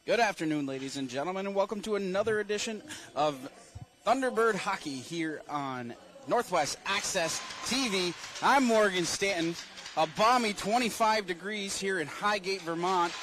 Good afternoon, ladies and gentlemen, and welcome to another edition of Thunderbird Hockey here on Northwest Access TV. I'm Morgan Stanton. A balmy 25 degrees here in Highgate, Vermont,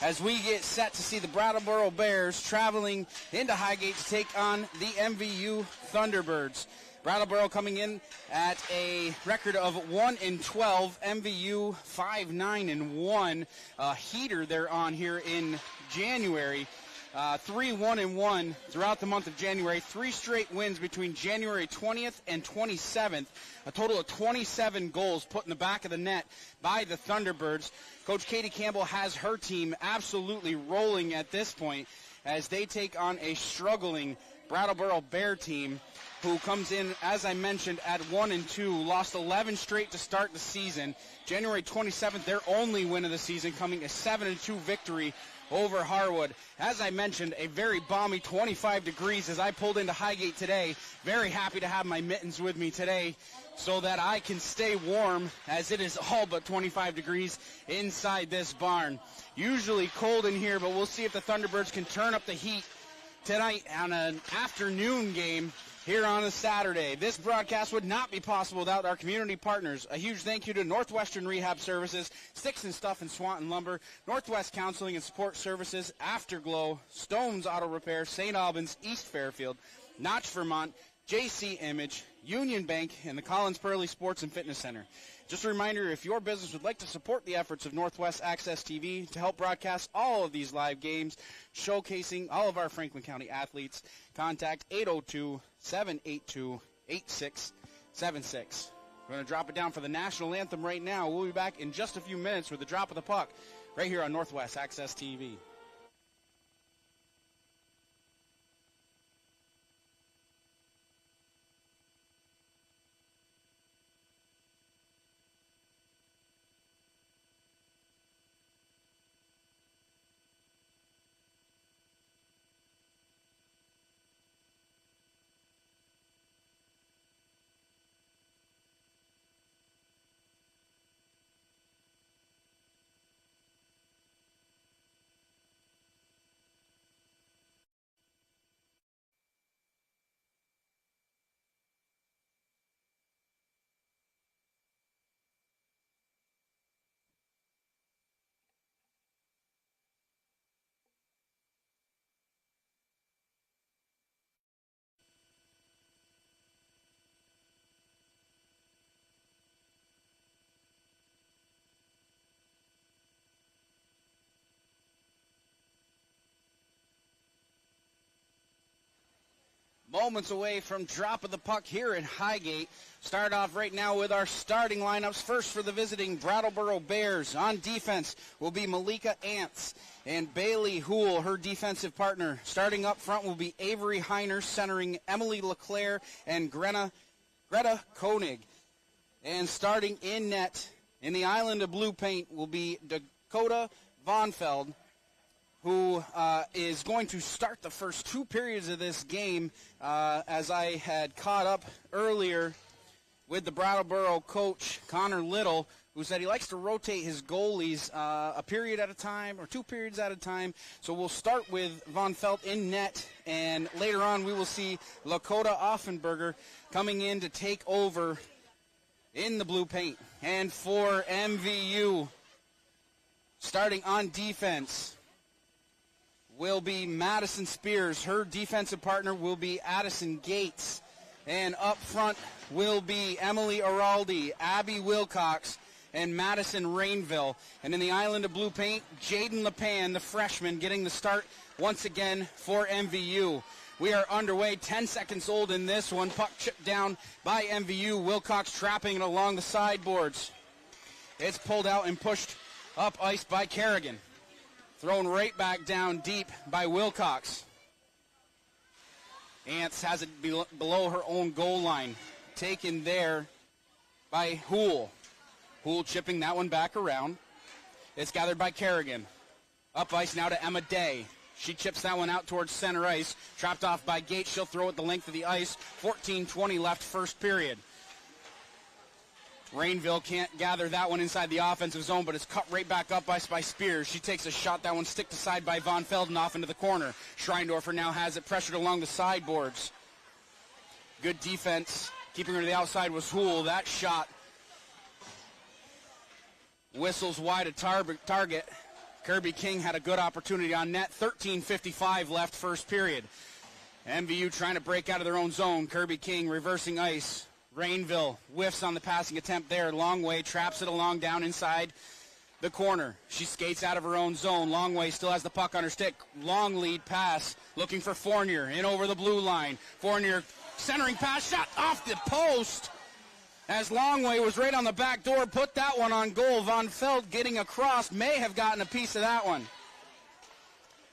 as we get set to see the Brattleboro Bears traveling into Highgate to take on the MVU Thunderbirds. Brattleboro coming in at a record of 1-12, MVU 5-9-1. A heater they're on here in January. 3-1-1 throughout the month of January. 3 straight wins between January 20th and 27th. A total of 27 goals put in the back of the net by the Thunderbirds. Coach Katie Campbell has her team absolutely rolling at this point as they take on a struggling Brattleboro Bear team who comes in, as I mentioned, at 1-2, lost 11 straight to start the season. January 27th, their only win of the season, coming a 7-2 victory over Harwood. As I mentioned, a very balmy 25 degrees as I pulled into Highgate today. Very happy to have my mittens with me today so that I can stay warm, as it is all but 25 degrees inside this barn. Usually cold in here, but we'll see if the Thunderbirds can turn up the heat tonight on an afternoon game here on a Saturday. This broadcast would not be possible without our community partners. A huge thank you to Northwestern Rehab Services, Sticks and Stuff and Swanton Lumber, Northwest Counseling and Support Services, Afterglow, Stone's Auto Repair, St. Albans, East Fairfield, Notch, Vermont, JC Image, Union Bank, and the Collins Pearly Sports and Fitness Center. Just a reminder, if your business would like to support the efforts of Northwest Access TV to help broadcast all of these live games, showcasing all of our Franklin County athletes, contact 802-782-8676. We're going to drop it down for the national anthem right now. We'll be back in just a few minutes with the drop of the puck right here on Northwest Access TV. Moments away from drop of the puck here in Highgate. Start off right now with our starting lineups. First for the visiting Brattleboro Bears. On defense will be Malika Ants and Bailey Houle, her defensive partner. Starting up front will be Avery Heiner, centering Emily LeClaire and Greta Koenig. And starting in net in the island of blue paint will be Dakota Vonfeld, who is going to start the first 2 periods of this game, as I had caught up earlier with the Brattleboro coach, Connor Little, who said he likes to rotate his goalies a period at a time or 2 periods at a time. So we'll start with Von Felt in net, and later on we will see Lakota Offenberger coming in to take over in the blue paint. And for MVU, starting on defense, will be Madison Spears. Her defensive partner will be Addison Gates. And up front will be Emily Araldi, Abby Wilcox, and Madison Rainville. And in the island of blue paint, Jaden LePan, the freshman, getting the start once again for MVU. We are underway, 10 seconds old in this one. Puck chipped down by MVU. Wilcox trapping it along the sideboards. It's pulled out and pushed up ice by Kerrigan. Thrown right back down deep by Wilcox. Ants has it below her own goal line. Taken there by Houle. Houle chipping that one back around. It's gathered by Kerrigan. Up ice now to Emma Day. She chips that one out towards center ice. Trapped off by Gates. She'll throw it the length of the ice. 14:20 left first period. Rainville can't gather that one inside the offensive zone, but it's cut right back up by Spears. She takes a shot. That one stick to side by Von Felden off into the corner. Schreindorfer now has it pressured along the sideboards. Good defense. Keeping her to the outside was Hool. That shot whistles wide of target. Kirby King had a good opportunity on net. 13:55 left first period. MVU trying to break out of their own zone. Kirby King reversing ice. Rainville whiffs on the passing attempt there. Longway traps it along down inside the corner. She skates out of her own zone. Longway still has the puck on her stick. Long lead pass looking for Fournier in over the blue line. Fournier centering pass shot off the post as Longway was right on the back door. Put that one on goal. Von Feld getting across may have gotten a piece of that one.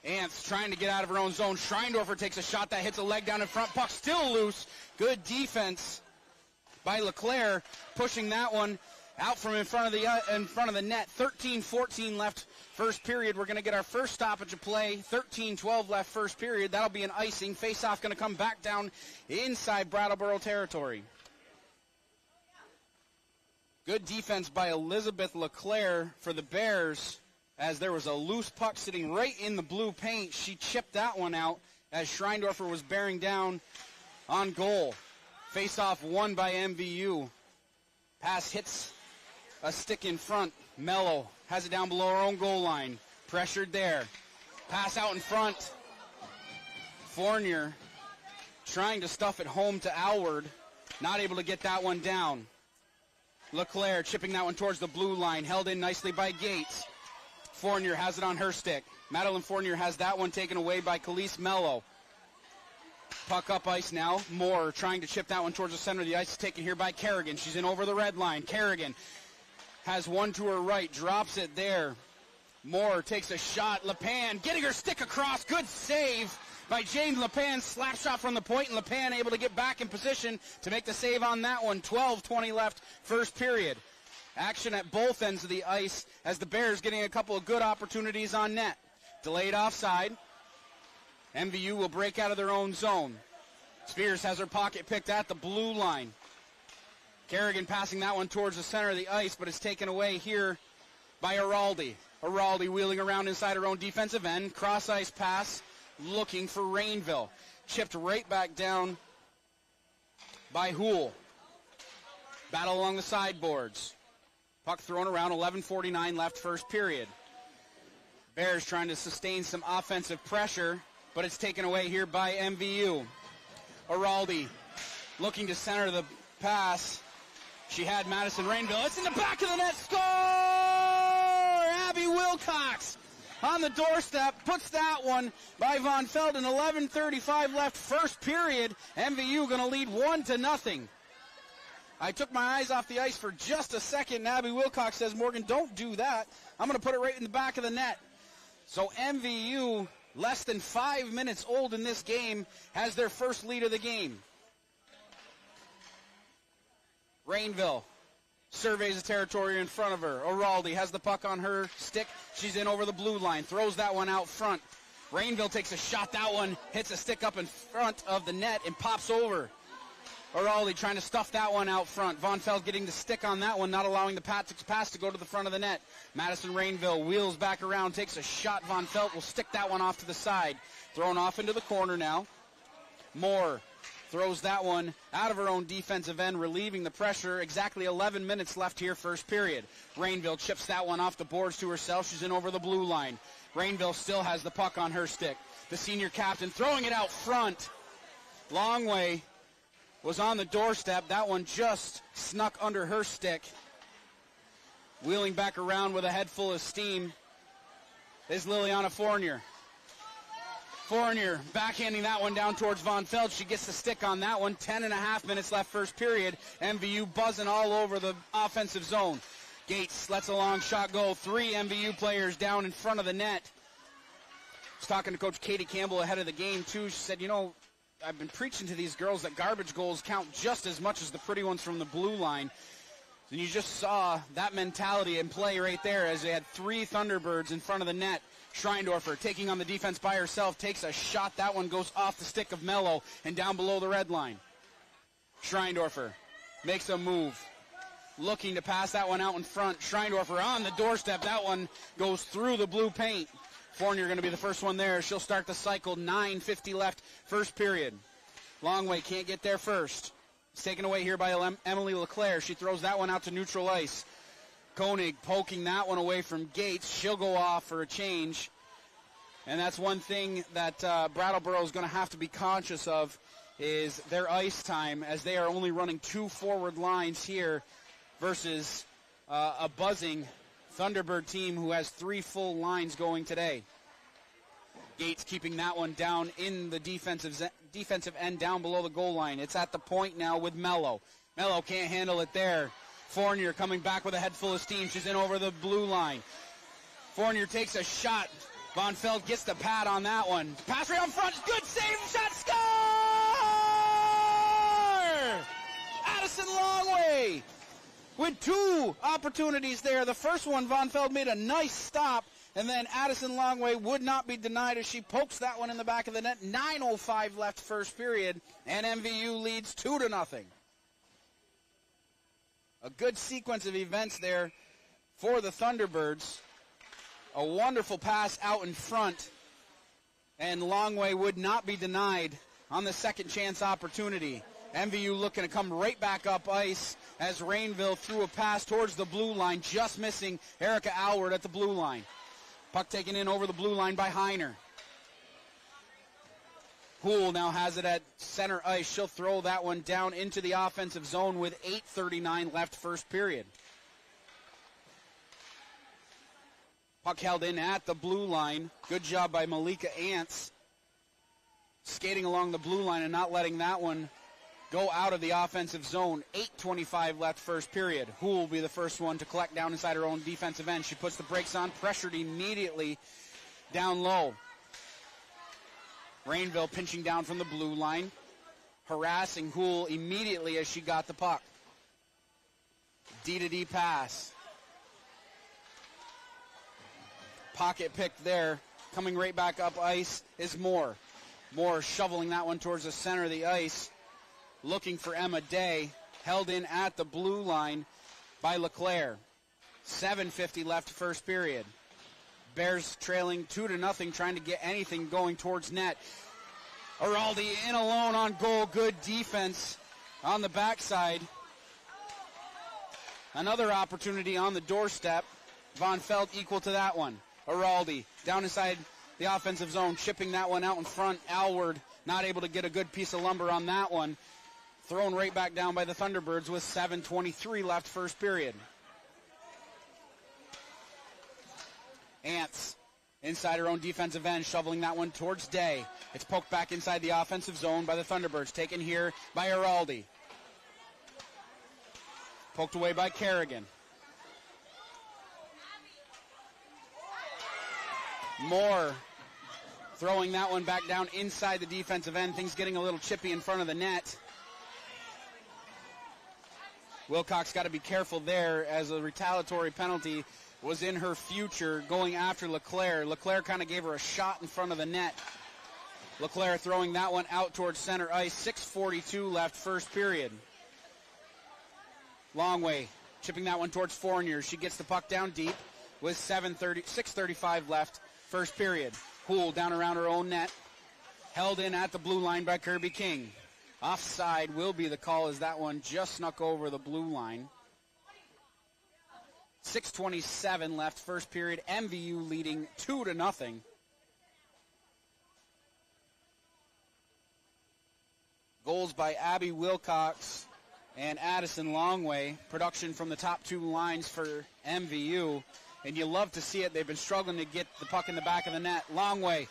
Ants trying to get out of her own zone. Schreindorfer takes a shot that hits a leg down in front. Puck still loose. Good defense by LeClaire, pushing that one out from in front of the net. 13:14 left first period. We're going to get our first stoppage of play. 13:12 left first period. That'll be an icing. Face-off going to come back down inside Brattleboro territory. Good defense by Elizabeth LeClaire for the Bears, as there was a loose puck sitting right in the blue paint. She chipped that one out as Schreindorfer was bearing down on goal. Face-off won by MVU. Pass hits a stick in front. Mello has it down below her own goal line. Pressured there. Pass out in front. Fournier trying to stuff it home to Alward. Not able to get that one down. LeClaire chipping that one towards the blue line. Held in nicely by Gates. Fournier has it on her stick. Madeline Fournier has that one taken away by Khalees Mello. Puck up ice now. Moore trying to chip that one towards the center of the ice. Taken here by Kerrigan. She's in over the red line. Kerrigan has one to her right. Drops it there. Moore takes a shot. LePan getting her stick across. Good save by Jane LePan. Slap shot from the point, and LePan able to get back in position to make the save on that one. 12:20 left first period. Action at both ends of the ice as the Bears getting a couple of good opportunities on net. Delayed offside. MVU will break out of their own zone. Spears has her pocket picked at the blue line. Kerrigan passing that one towards the center of the ice, but it's taken away here by Araldi. Araldi wheeling around inside her own defensive end. Cross ice pass looking for Rainville. Chipped right back down by Hool. Battle along the sideboards. Puck thrown around. 11:49 left first period. Bears trying to sustain some offensive pressure, but it's taken away here by MVU. Araldi looking to center the pass. She had Madison Rainville. It's in the back of the net. Score! Abby Wilcox on the doorstep puts that one by Von Felden. 11:35 left first period. MVU going to lead 1-0. I took my eyes off the ice for just a second, and Abby Wilcox says, Morgan, don't do that. I'm going to put it right in the back of the net. So MVU, less than 5 minutes old in this game, has their first lead of the game. Rainville surveys the territory in front of her. Araldi has the puck on her stick. She's in over the blue line. Throws that one out front. Rainville takes a shot. That one hits a stick up in front of the net and pops over. Araldi trying to stuff that one out front. Von Feld getting the stick on that one, not allowing the pass to go to the front of the net. Madison Rainville wheels back around, takes a shot. Von Feld will stick that one off to the side. Thrown off into the corner now. Moore throws that one out of her own defensive end, relieving the pressure. Exactly 11 minutes left here, first period. Rainville chips that one off the boards to herself. She's in over the blue line. Rainville still has the puck on her stick. The senior captain throwing it out front. Longway was on the doorstep. That one just snuck under her stick. Wheeling back around with a head full of steam is Liliana Fournier. Fournier backhanding that one down towards Von Feld. She gets the stick on that one. 10.5 minutes left first period. MVU buzzing all over the offensive zone. Gates lets a long shot go. 3 MVU players down in front of the net. I was talking to Coach Katie Campbell ahead of the game, too. She said, you know, I've been preaching to these girls that garbage goals count just as much as the pretty ones from the blue line. And you just saw that mentality in play right there as they had 3 Thunderbirds in front of the net. Schreindorfer taking on the defense by herself, takes a shot. That one goes off the stick of Mello and down below the red line. Schreindorfer makes a move. looking to pass that one out in front. Schreindorfer on the doorstep. That one goes through the blue paint. Fournier going to be the first one there. She'll start the cycle. 9:50 left, first period. Longway can't get there first. It's taken away here by Emily LeClaire. She throws that one out to neutral ice. Koenig poking that one away from Gates. She'll go off for a change. And that's one thing that Brattleboro is going to have to be conscious of is their ice time, as they are only running 2 forward lines here versus a buzzing Thunderbird team who has 3 full lines going today. Gates keeping that one down in the defensive end down below the goal line. It's at the point now with Mello. Mello can't handle it there. Fournier coming back with a head full of steam. She's in over the blue line. Fournier takes a shot. Von Feld gets the pad on that one. Pass right on front. Good save. Shot. Score! Addison Longway with 2 opportunities there. The first one, Von Feld made a nice stop. And then Addison Longway would not be denied as she pokes that one in the back of the net. 9:05 left first period. And MVU leads 2-0. A good sequence of events there for the Thunderbirds. A wonderful pass out in front, and Longway would not be denied on the second chance opportunity. MVU looking to come right back up ice as Rainville threw a pass towards the blue line, just missing Erica Alward at the blue line. Puck taken in over the blue line by Heiner. Poole now has it at center ice. She'll throw that one down into the offensive zone with 8:39 left first period. Puck held in at the blue line. Good job by Malika Ants. Skating along the blue line and not letting that one go out of the offensive zone. 8:25 left first period. Houle will be the first one to collect down inside her own defensive end. She puts the brakes on, pressured immediately down low. Rainville pinching down from the blue line, harassing Houle immediately as she got the puck. D-to-D pass. Pocket pick there. Coming right back up ice is Moore. Moore shoveling that one towards the center of the ice. Looking for Emma Day. Held in at the blue line by LeClaire. 7:50 left first period. Bears trailing 2-0, trying to get anything going towards net. Araldi in alone on goal. Good defense on the backside. Another opportunity on the doorstep. Von Feld equal to that one. Araldi down inside the offensive zone, chipping that one out in front. Alward not able to get a good piece of lumber on that one. Thrown right back down by the Thunderbirds with 7:23 left first period. Ants inside her own defensive end, shoveling that one towards Day. It's poked back inside the offensive zone by the Thunderbirds, taken here by Araldi. Poked away by Kerrigan. Moore throwing that one back down inside the defensive end. Things getting a little chippy in front of the net. Wilcox got to be careful there as a retaliatory penalty was in her future going after LeClaire. LeClaire kind of gave her a shot in front of the net. LeClaire throwing that one out towards center ice. 6:42 left first period. Longway chipping that one towards Fournier. She gets the puck down deep with 6:35 left first period. Poole down around her own net. Held in at the blue line by Kirby King. Offside will be the call as that one just snuck over the blue line. 6:27 left first period. MVU leading 2-0. Goals by Abby Wilcox and Addison Longway. Production from the top 2 lines for MVU. And you love to see it. They've been struggling to get the puck in the back of the net. Longway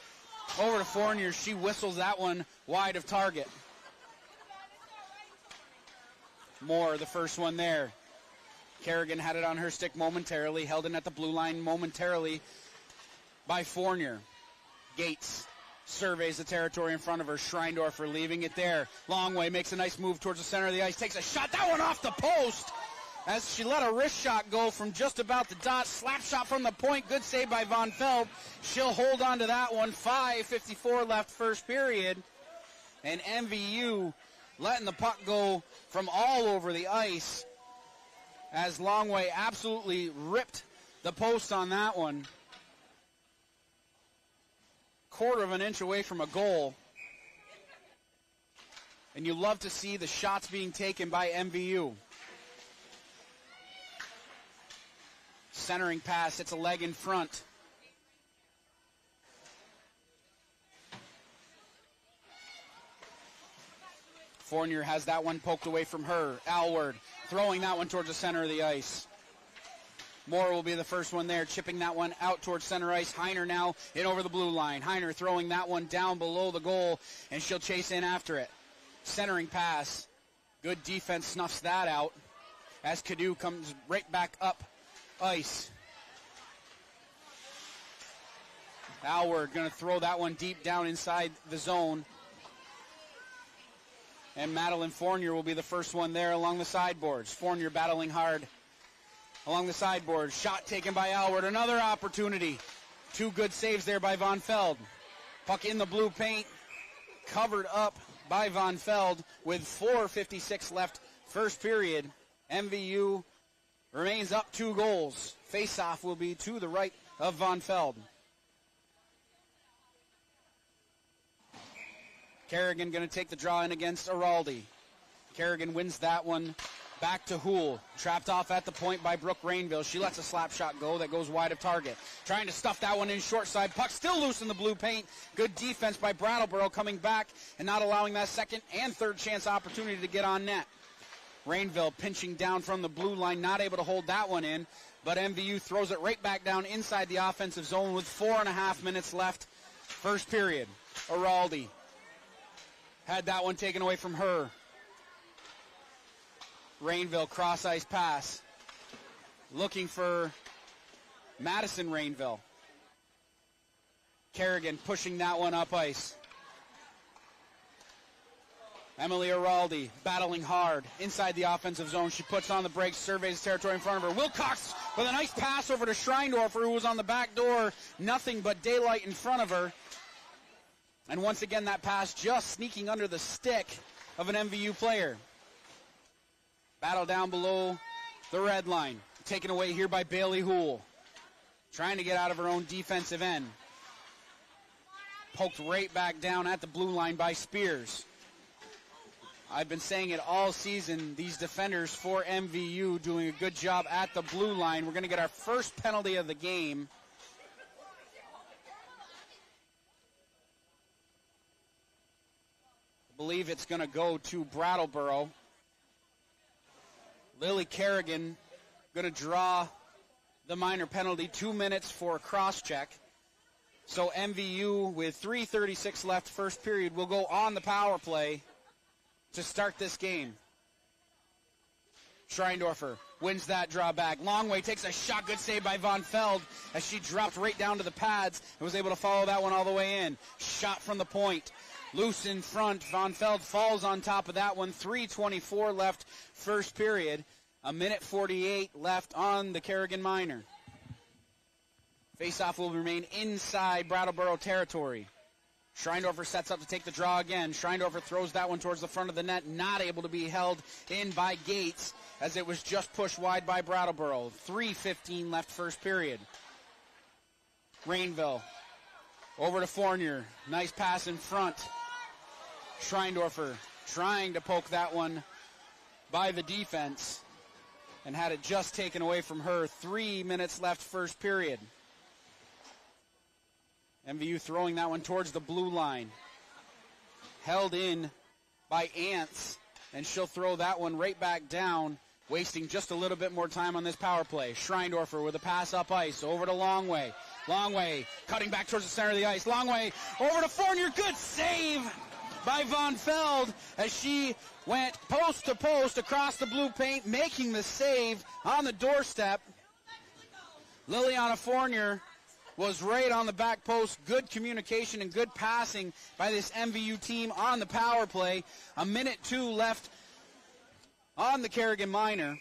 over to Fournier. She whistles that one wide of target. Moore, the first one there. Kerrigan had it on her stick momentarily, held in at the blue line momentarily by Fournier. Gates surveys the territory in front of her. Schreindorfer leaving it there. Longway makes a nice move towards the center of the ice, takes a shot. That one off the post as she let a wrist shot go from just about the dot. Slap shot from the point. Good save by Von Feld. She'll hold on to that one. 5:54 left first period. And MVU letting the puck go from all over the ice as Longway absolutely ripped the post on that one. Quarter of an inch away from a goal. And you love to see the shots being taken by MVU. Centering pass, it's a leg in front. Fournier has that one poked away from her. Alward throwing that one towards the center of the ice. Moore will be the first one there, chipping that one out towards center ice. Heiner now in over the blue line. Heiner throwing that one down below the goal, and she'll chase in after it. Centering pass. Good defense snuffs that out as Cadu comes right back up ice. Alward going to throw that one deep down inside the zone. And Madeline Fournier will be the first one there along the sideboards. Fournier battling hard along the sideboards. Shot taken by Alward. Another opportunity. Two good saves there by Von Feld. Puck in the blue paint. Covered up by Von Feld with 4:56 left first period. MVU remains up 2 goals. Face-off will be to the right of Von Feld. Kerrigan going to take the draw in against Araldi. Kerrigan wins that one back to Houle. Trapped off at the point by Brooke Rainville. She lets a slap shot go that goes wide of target. Trying to stuff that one in short side. Puck still loose in the blue paint. Good defense by Brattleboro coming back and not allowing that second and third chance opportunity to get on net. Rainville pinching down from the blue line, not able to hold that one in, but MVU throws it right back down inside the offensive zone with 4.5 minutes left first period. Araldi had that one taken away from her. Rainville cross-ice pass. Looking for Madison Rainville. Kerrigan pushing that one up ice. Emily Araldi battling hard inside the offensive zone. She puts on the brakes, surveys the territory in front of her. Wilcox with a nice pass over to Schreindorfer, who was on the back door. Nothing but daylight in front of her. And once again, that pass just sneaking under the stick of an MVU player. Battle down below the red line. Taken away here by Bailey Houle. Trying to get out of her own defensive end. Poked right back down at the blue line by Spears. I've been saying it all season. These defenders for MVU doing a good job at the blue line. We're going to get our first penalty of the game. I believe it's going to go to Brattleboro. Lily Kerrigan going to draw the minor penalty. 2 minutes for a cross-check. So MVU with 3:36 left first period will go on the power play to start this game. Schreindorfer wins that draw back. Longway takes a shot. Good save by Von Feld as she dropped right down to the pads and was able to follow that one all the way in. Shot from the point. Loose in front. Von Feld falls on top of that one. 3:24 left first period. 1:48 left on the Kerrigan Minor. Faceoff will remain inside Brattleboro territory. Schreindorfer sets up to take the draw again. Schreindorfer throws that one towards the front of the net. Not able to be held in by Gates as it was just pushed wide by Brattleboro. 3:15 left first period. Rainville over to Fournier. Nice pass in front. Schreindorfer trying to poke that one by the defense and had it just taken away from her. 3 minutes left first period. MVU throwing that one towards the blue line. Held in by Ants, and she'll throw that one right back down, wasting just a little bit more time on this power play. Schreindorfer with a pass up ice, over to Longway. Longway cutting back towards the center of the ice. Longway over to Fournier. Good save by Von Feld as she went post to post across the blue paint, making the save on the doorstep. Liliana Fournier was right on the back post. Good communication and good passing by this MVU team on the power play. 1:02 left on the Kerrigan Minor.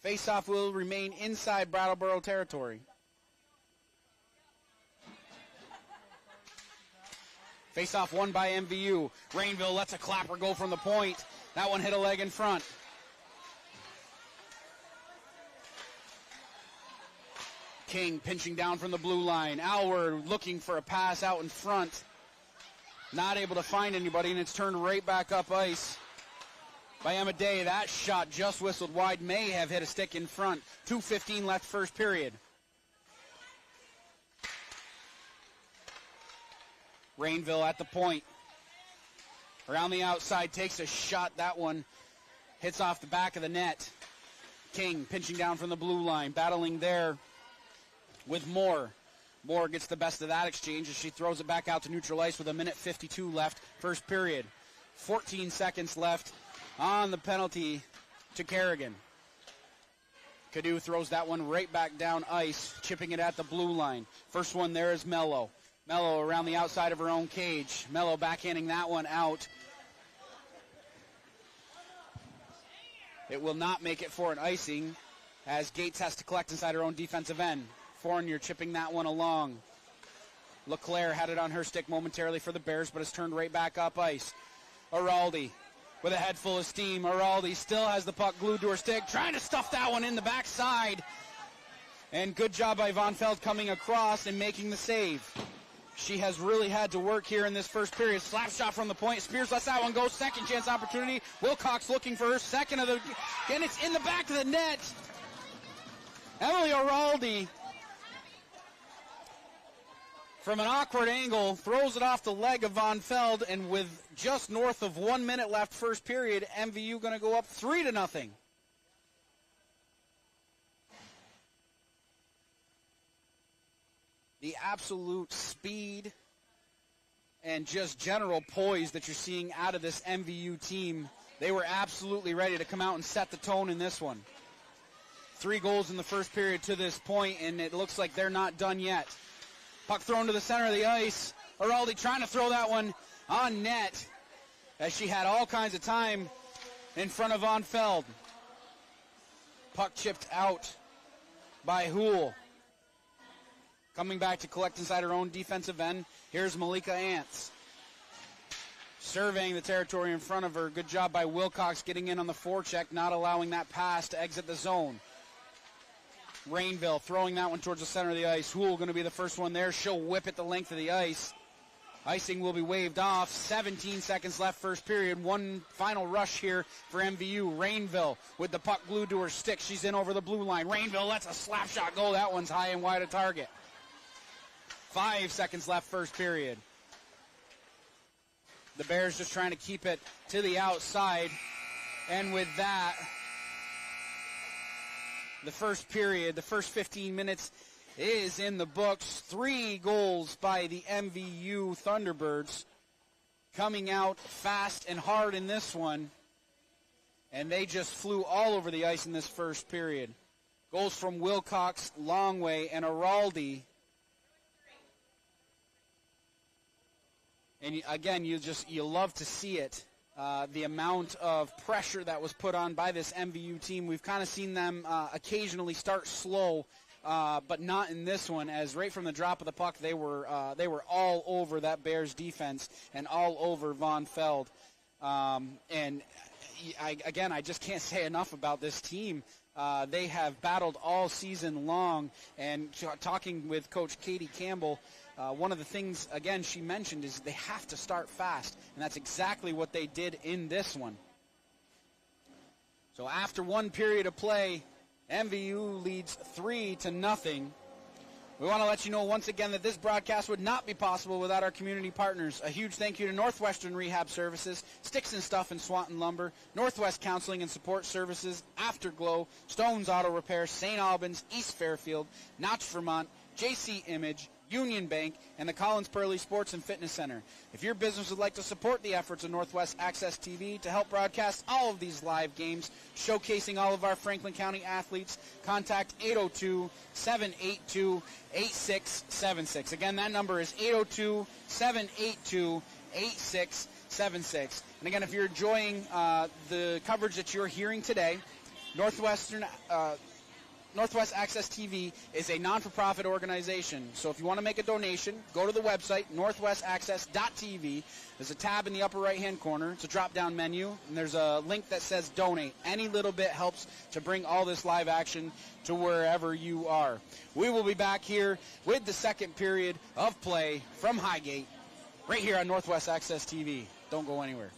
Faceoff will remain inside Brattleboro territory. Faceoff won by MVU. Rainville lets a clapper go from the point. That one hit a leg in front. King pinching down from the blue line. Alward looking for a pass out in front. Not able to find anybody, and it's turned right back up ice by Emma Day. That shot just whistled wide, may have hit a stick in front. 2:15 left first period. Rainville at the point. Around the outside, takes a shot. That one hits off the back of the net. King pinching down from the blue line, battling there with Moore. Moore gets the best of that exchange as she throws it back out to neutral ice with 1:52 left first period. 14 seconds left on the penalty to Kerrigan. Cadu throws that one right back down ice, chipping it at the blue line. First one there is Mello. Mello around the outside of her own cage. Mello backhanding that one out. It will not make it for an icing as Gates has to collect inside her own defensive end. Fournier chipping that one along. LeClaire had it on her stick momentarily for the Bears, but it's turned right back up ice. Araldi with a head full of steam. Araldi still has the puck glued to her stick, trying to stuff that one in the backside. And good job by Von Feld coming across and making the save. She has really had to work here in this first period. Slap shot from the point. Spears lets that one go. Second chance opportunity. Wilcox looking for her second of the... And it's in the back of the net. Emily Araldi, from an awkward angle, throws it off the leg of Von Feld, and with just north of 1 minute left first period, MVU going to go up 3-0. The absolute speed and just general poise that you're seeing out of this MVU team, they were absolutely ready to come out and set the tone in this one. 3 goals in the first period to this point, and it looks like they're not done yet. Puck thrown to the center of the ice. Araldi trying to throw that one on net as she had all kinds of time in front of Von Feld. Puck chipped out by Houle. Coming back to collect inside her own defensive end. Here's Malika Ants. Surveying the territory in front of her. Good job by Wilcox getting in on the forecheck, not allowing that pass to exit the zone. Rainville throwing that one towards the center of the ice. Houle going to be the first one there. She'll whip it the length of the ice. Icing will be waved off. 17 seconds left first period. One final rush here for MVU. Rainville with the puck glued to her stick. She's in over the blue line. Rainville lets a slap shot go. That one's high and wide of target. 5 seconds left first period. The Bears just trying to keep it to the outside. And with that, the first period, the first 15 minutes is in the books. 3 goals by the MVU Thunderbirds, coming out fast and hard in this one. And they just flew all over the ice in this first period. Goals from Wilcox, Longway, and Araldi. And again, you love to see it. The amount of pressure that was put on by this MVU team. We've kind of seen them occasionally start slow, but not in this one, as right from the drop of the puck, they were all over that Bears defense and all over Von Feld. And I just can't say enough about this team. They have battled all season long, and talking with Coach Katie Campbell, one of the things, again, she mentioned is they have to start fast, and that's exactly what they did in this one. So after 1 period of play, MVU leads 3-0. We want to let you know once again that this broadcast would not be possible without our community partners. A huge thank you to Northwestern Rehab Services, Sticks and Stuff and Swanton Lumber, Northwest Counseling and Support Services, Afterglow, Stone's Auto Repair, St. Albans, East Fairfield, Notch, Vermont, JC Image, Union Bank, and the Collins Purley Sports and Fitness Center. If your business would like to support the efforts of Northwest Access TV to help broadcast all of these live games, showcasing all of our Franklin County athletes, contact 802-782-8676. Again, that number is 802-782-8676. And again, if you're enjoying the coverage that you're hearing today, Northwestern Northwest Access TV is a non-for-profit organization. So if you want to make a donation, go to the website, northwestaccess.tv. There's a tab in the upper right-hand corner. It's a drop-down menu, and there's a link that says donate. Any little bit helps to bring all this live action to wherever you are. We will be back here with the second period of play from Highgate, right here on Northwest Access TV. Don't go anywhere.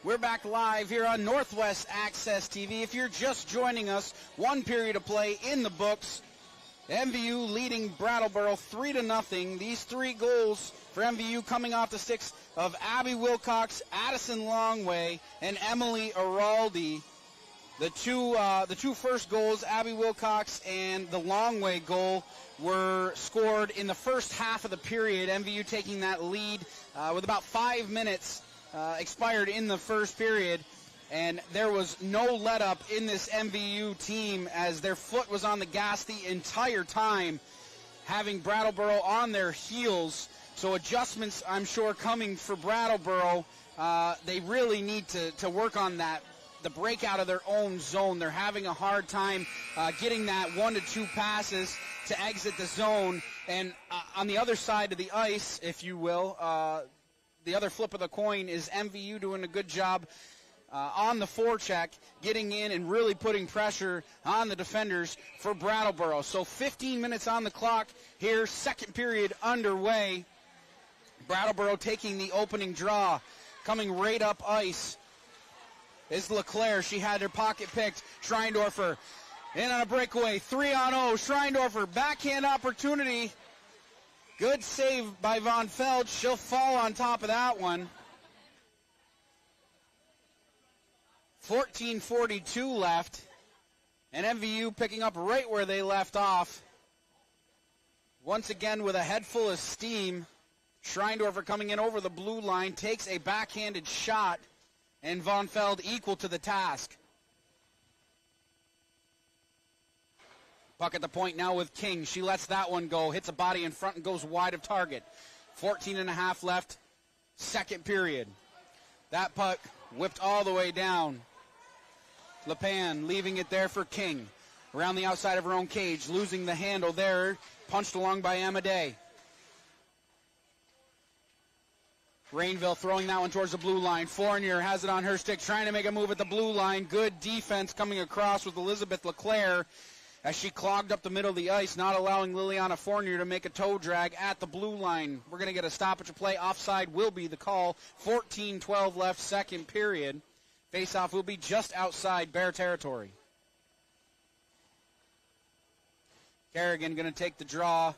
We're back live here on Northwest Access TV. If you're just joining us, one period of play in the books. MVU leading Brattleboro 3-0. These 3 goals for MVU coming off the sticks of Abby Wilcox, Addison Longway, and Emily Araldi. The two first goals, Abby Wilcox and the Longway goal, were scored in the first half of the period. MVU taking that lead with about 5 minutes expired in the first period, and there was no let-up in this MVU team as their foot was on the gas the entire time, having Brattleboro on their heels. So adjustments, I'm sure, coming for Brattleboro. They really need to work on that, the breakout of their own zone. They're having a hard time getting that 1 to 2 passes to exit the zone. And on the other side of the ice, if you will, the other flip of the coin is MVU doing a good job on the forecheck, getting in and really putting pressure on the defenders for Brattleboro. So 15 minutes on the clock here, second period underway. Brattleboro taking the opening draw, coming right up ice is LeClaire. She had her pocket picked. Schreindorfer in on a breakaway, 3-on-0. Schreindorfer, backhand opportunity. Good save by Von Feld. She'll fall on top of that one. 14:42 left. And MVU picking up right where they left off. Once again with a head full of steam. Schreindorfer coming in over the blue line, takes a backhanded shot, and Von Feld equal to the task. Puck at the point now with King. She lets that one go, hits a body in front and goes wide of target. 14.5 left, second period. That puck whipped all the way down. LePan leaving it there for King. Around the outside of her own cage, losing the handle there. Punched along by Amadei. Rainville throwing that one towards the blue line. Fournier has it on her stick, trying to make a move at the blue line. Good defense coming across with Elizabeth LeClaire as she clogged up the middle of the ice, not allowing Liliana Fournier to make a toe drag at the blue line. We're going to get a stoppage of play. Offside will be the call. 14:12 left, second period. Face-off will be just outside Bear territory. Kerrigan going to take the draw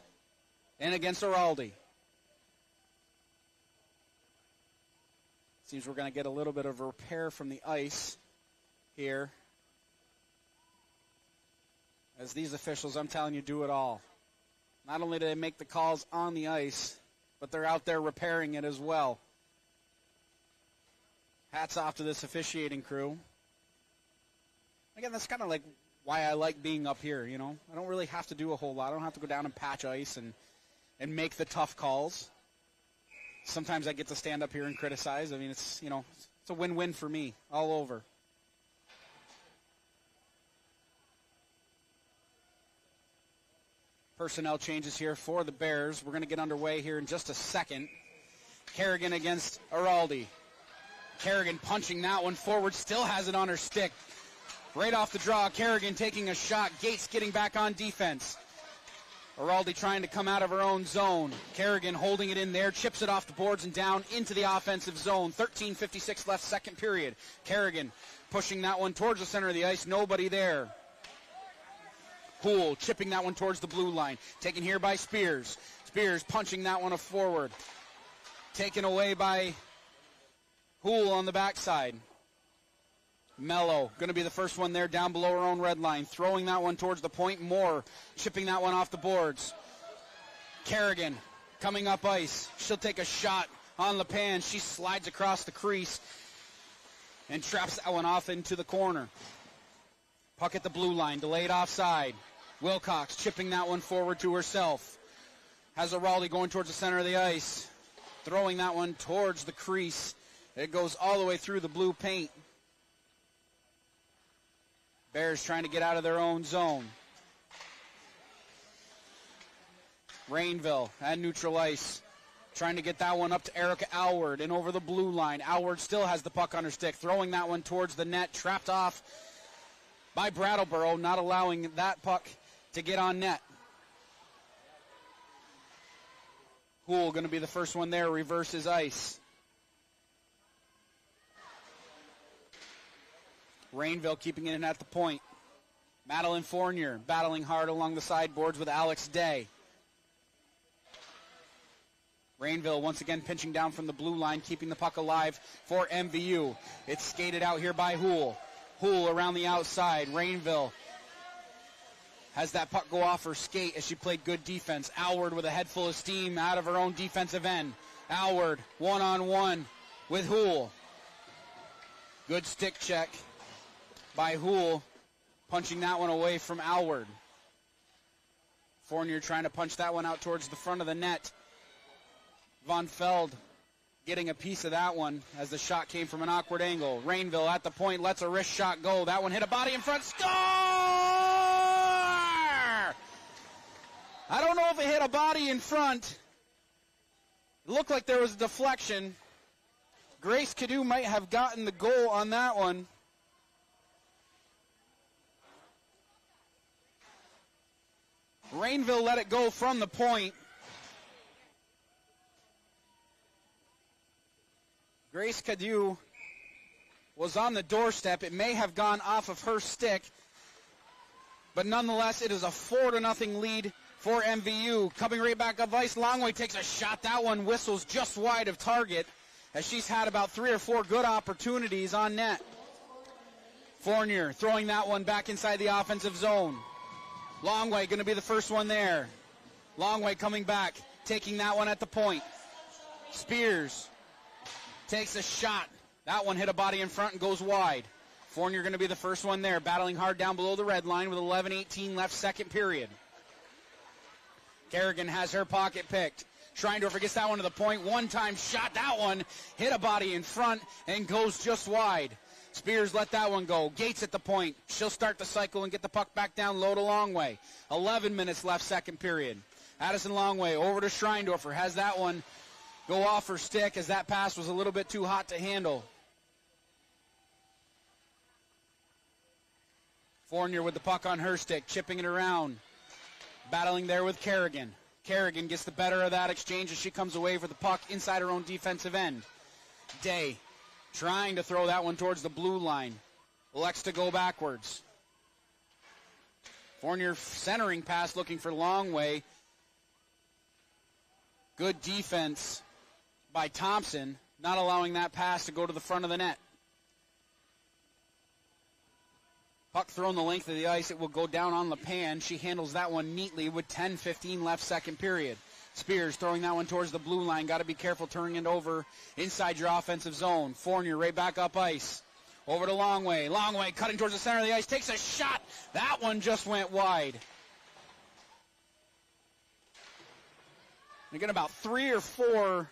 in against Araldi. Seems we're going to get a little bit of repair from the ice here. As these officials, I'm telling you, do it all. Not only do they make the calls on the ice, but they're out there repairing it as well. Hats off to this officiating crew. Again, that's kind of like why I like being up here, you know. I don't really have to do a whole lot. I don't have to go down and patch ice and make the tough calls. Sometimes I get to stand up here and criticize. I mean, it's, you know, it's a win-win for me all over. Personnel changes here for the Bears. We're going to get underway here in just a second. Kerrigan against Araldi. Kerrigan punching that one forward, still has it on her stick. Right off the draw, Kerrigan taking a shot. Gates getting back on defense. Araldi trying to come out of her own zone. Kerrigan holding it in there, chips it off the boards and down into the offensive zone. 13:56 left, second period. Kerrigan pushing that one towards the center of the ice. Nobody there. Poole chipping that one towards the blue line. Taken here by Spears. Spears punching that one forward. Taken away by Poole on the backside. Mello going to be the first one there down below her own red line. Throwing that one towards the point. Moore chipping that one off the boards. Kerrigan coming up ice. She'll take a shot on LePan. She slides across the crease and traps that one off into the corner. Puck at the blue line. Delayed offside. Wilcox chipping that one forward to herself. Has Araldi going towards the center of the ice. Throwing that one towards the crease. It goes all the way through the blue paint. Bears trying to get out of their own zone. Rainville at neutral ice. Trying to get that one up to Erica Alward and over the blue line. Alward still has the puck on her stick. Throwing that one towards the net. Trapped off by Brattleboro, not allowing that puck to get on net. Poole going to be the first one there. Reverses ice. Rainville keeping it in at the point. Madeline Fournier battling hard along the sideboards with Alex Day. Rainville once again pinching down from the blue line, keeping the puck alive for MVU. It's skated out here by Houle. Houle around the outside. Rainville has that puck go off her skate as she played good defense. Alward with a head full of steam out of her own defensive end. Alward one-on-one with Houle. Good stick check by Houle, punching that one away from Alward. Fournier trying to punch that one out towards the front of the net. Von Feld getting a piece of that one as the shot came from an awkward angle. Rainville at the point, lets a wrist shot go. That one hit a body in front. Score! I don't know if it hit a body in front. It looked like there was a deflection. Grace Cadieux might have gotten the goal on that one. Rainville let it go from the point. Grace Cadieux was on the doorstep. It may have gone off of her stick, but nonetheless, it is a 4-0 lead for MVU. Coming right back up ice, Longway takes a shot. That one whistles just wide of target as she's had about 3 or 4 good opportunities on net. Fournier throwing that one back inside the offensive zone. Longway going to be the first one there. Longway coming back, taking that one at the point. Spears takes a shot. That one hit a body in front and goes wide. Fournier going to be the first one there, battling hard down below the red line with 11:18 left, second period. Kerrigan has her pocket picked. Schreindorfer gets that one to the point. One-time shot. That one hit a body in front and goes just wide. Spears let that one go. Gates at the point. She'll start the cycle and get the puck back down low to Longway. 11 minutes left, second period. Addison Longway over to Schreindorfer. Has that one go off her stick as that pass was a little bit too hot to handle. Fournier with the puck on her stick, chipping it around. Battling there with Kerrigan. Kerrigan gets the better of that exchange as she comes away for the puck inside her own defensive end. Day trying to throw that one towards the blue line. Elects to go backwards. Fournier centering pass looking for Longway. Good defense by Thompson, not allowing that pass to go to the front of the net. Puck thrown the length of the ice. It will go down on LePan. She handles that one neatly with 10:15 left, second period. Spears throwing that one towards the blue line. Got to be careful turning it over inside your offensive zone. Fournier right back up ice. Over to Longway. Longway cutting towards the center of the ice. Takes a shot. That one just went wide. Again, about 3 or 4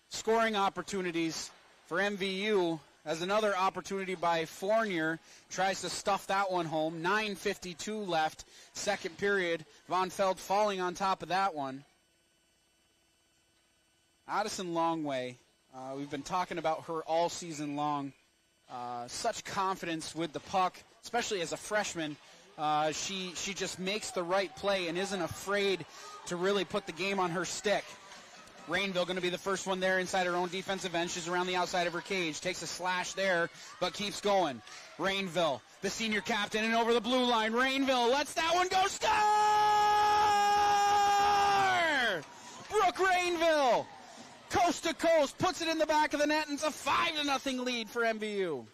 scoring opportunities for MVU as another opportunity by Fournier tries to stuff that one home. 9:52 left, second period. Von Feld falling on top of that one. Addison Longway, we've been talking about her all season long. Such confidence with the puck, especially as a freshman. She just makes the right play and isn't afraid to really put the game on her stick. Rainville going to be the first one there inside her own defensive end. She's around the outside of her cage. Takes a slash there, but keeps going. Rainville, the senior captain, and over the blue line. Rainville lets that one go. Score! Brooke Rainville, coast to coast, puts it in the back of the net, and it's a 5-0 lead for MVU.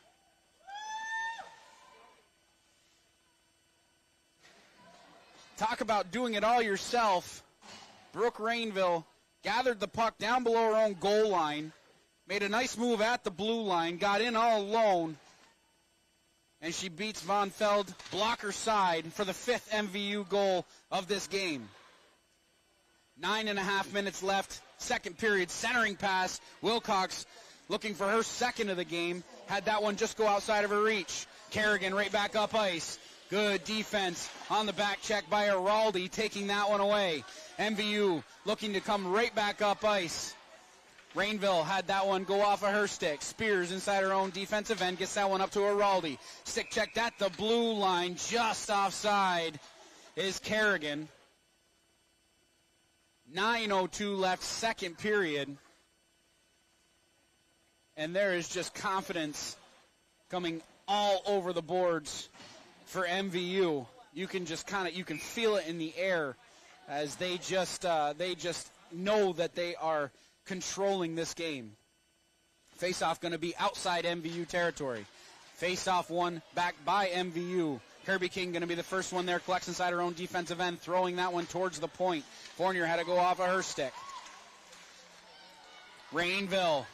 Talk about doing it all yourself. Brooke Rainville gathered the puck down below her own goal line, made a nice move at the blue line, got in all alone, and she beats Von Feld blocker side for the 5th MVU goal of this game. 9.5 minutes left, second period, centering pass. Wilcox looking for her second of the game, had that one just go outside of her reach. Kerrigan right back up ice. Good defense on the back check by Araldi, taking that one away. MVU looking to come right back up ice. Rainville had that one go off of her stick. Spears inside her own defensive end, gets that one up to Araldi. Stick checked at the blue line, just offside is Kerrigan. 9:02 left, second period. And there is just confidence coming all over the boards for MVU. You can just you can feel it in the air as they just know that they are controlling this game. Face-off going to be outside MVU territory. Face-off won back by MVU. Kirby King going to be the first one there, collects inside her own defensive end, throwing that one towards the point. Fournier had to go off of her stick. Rainville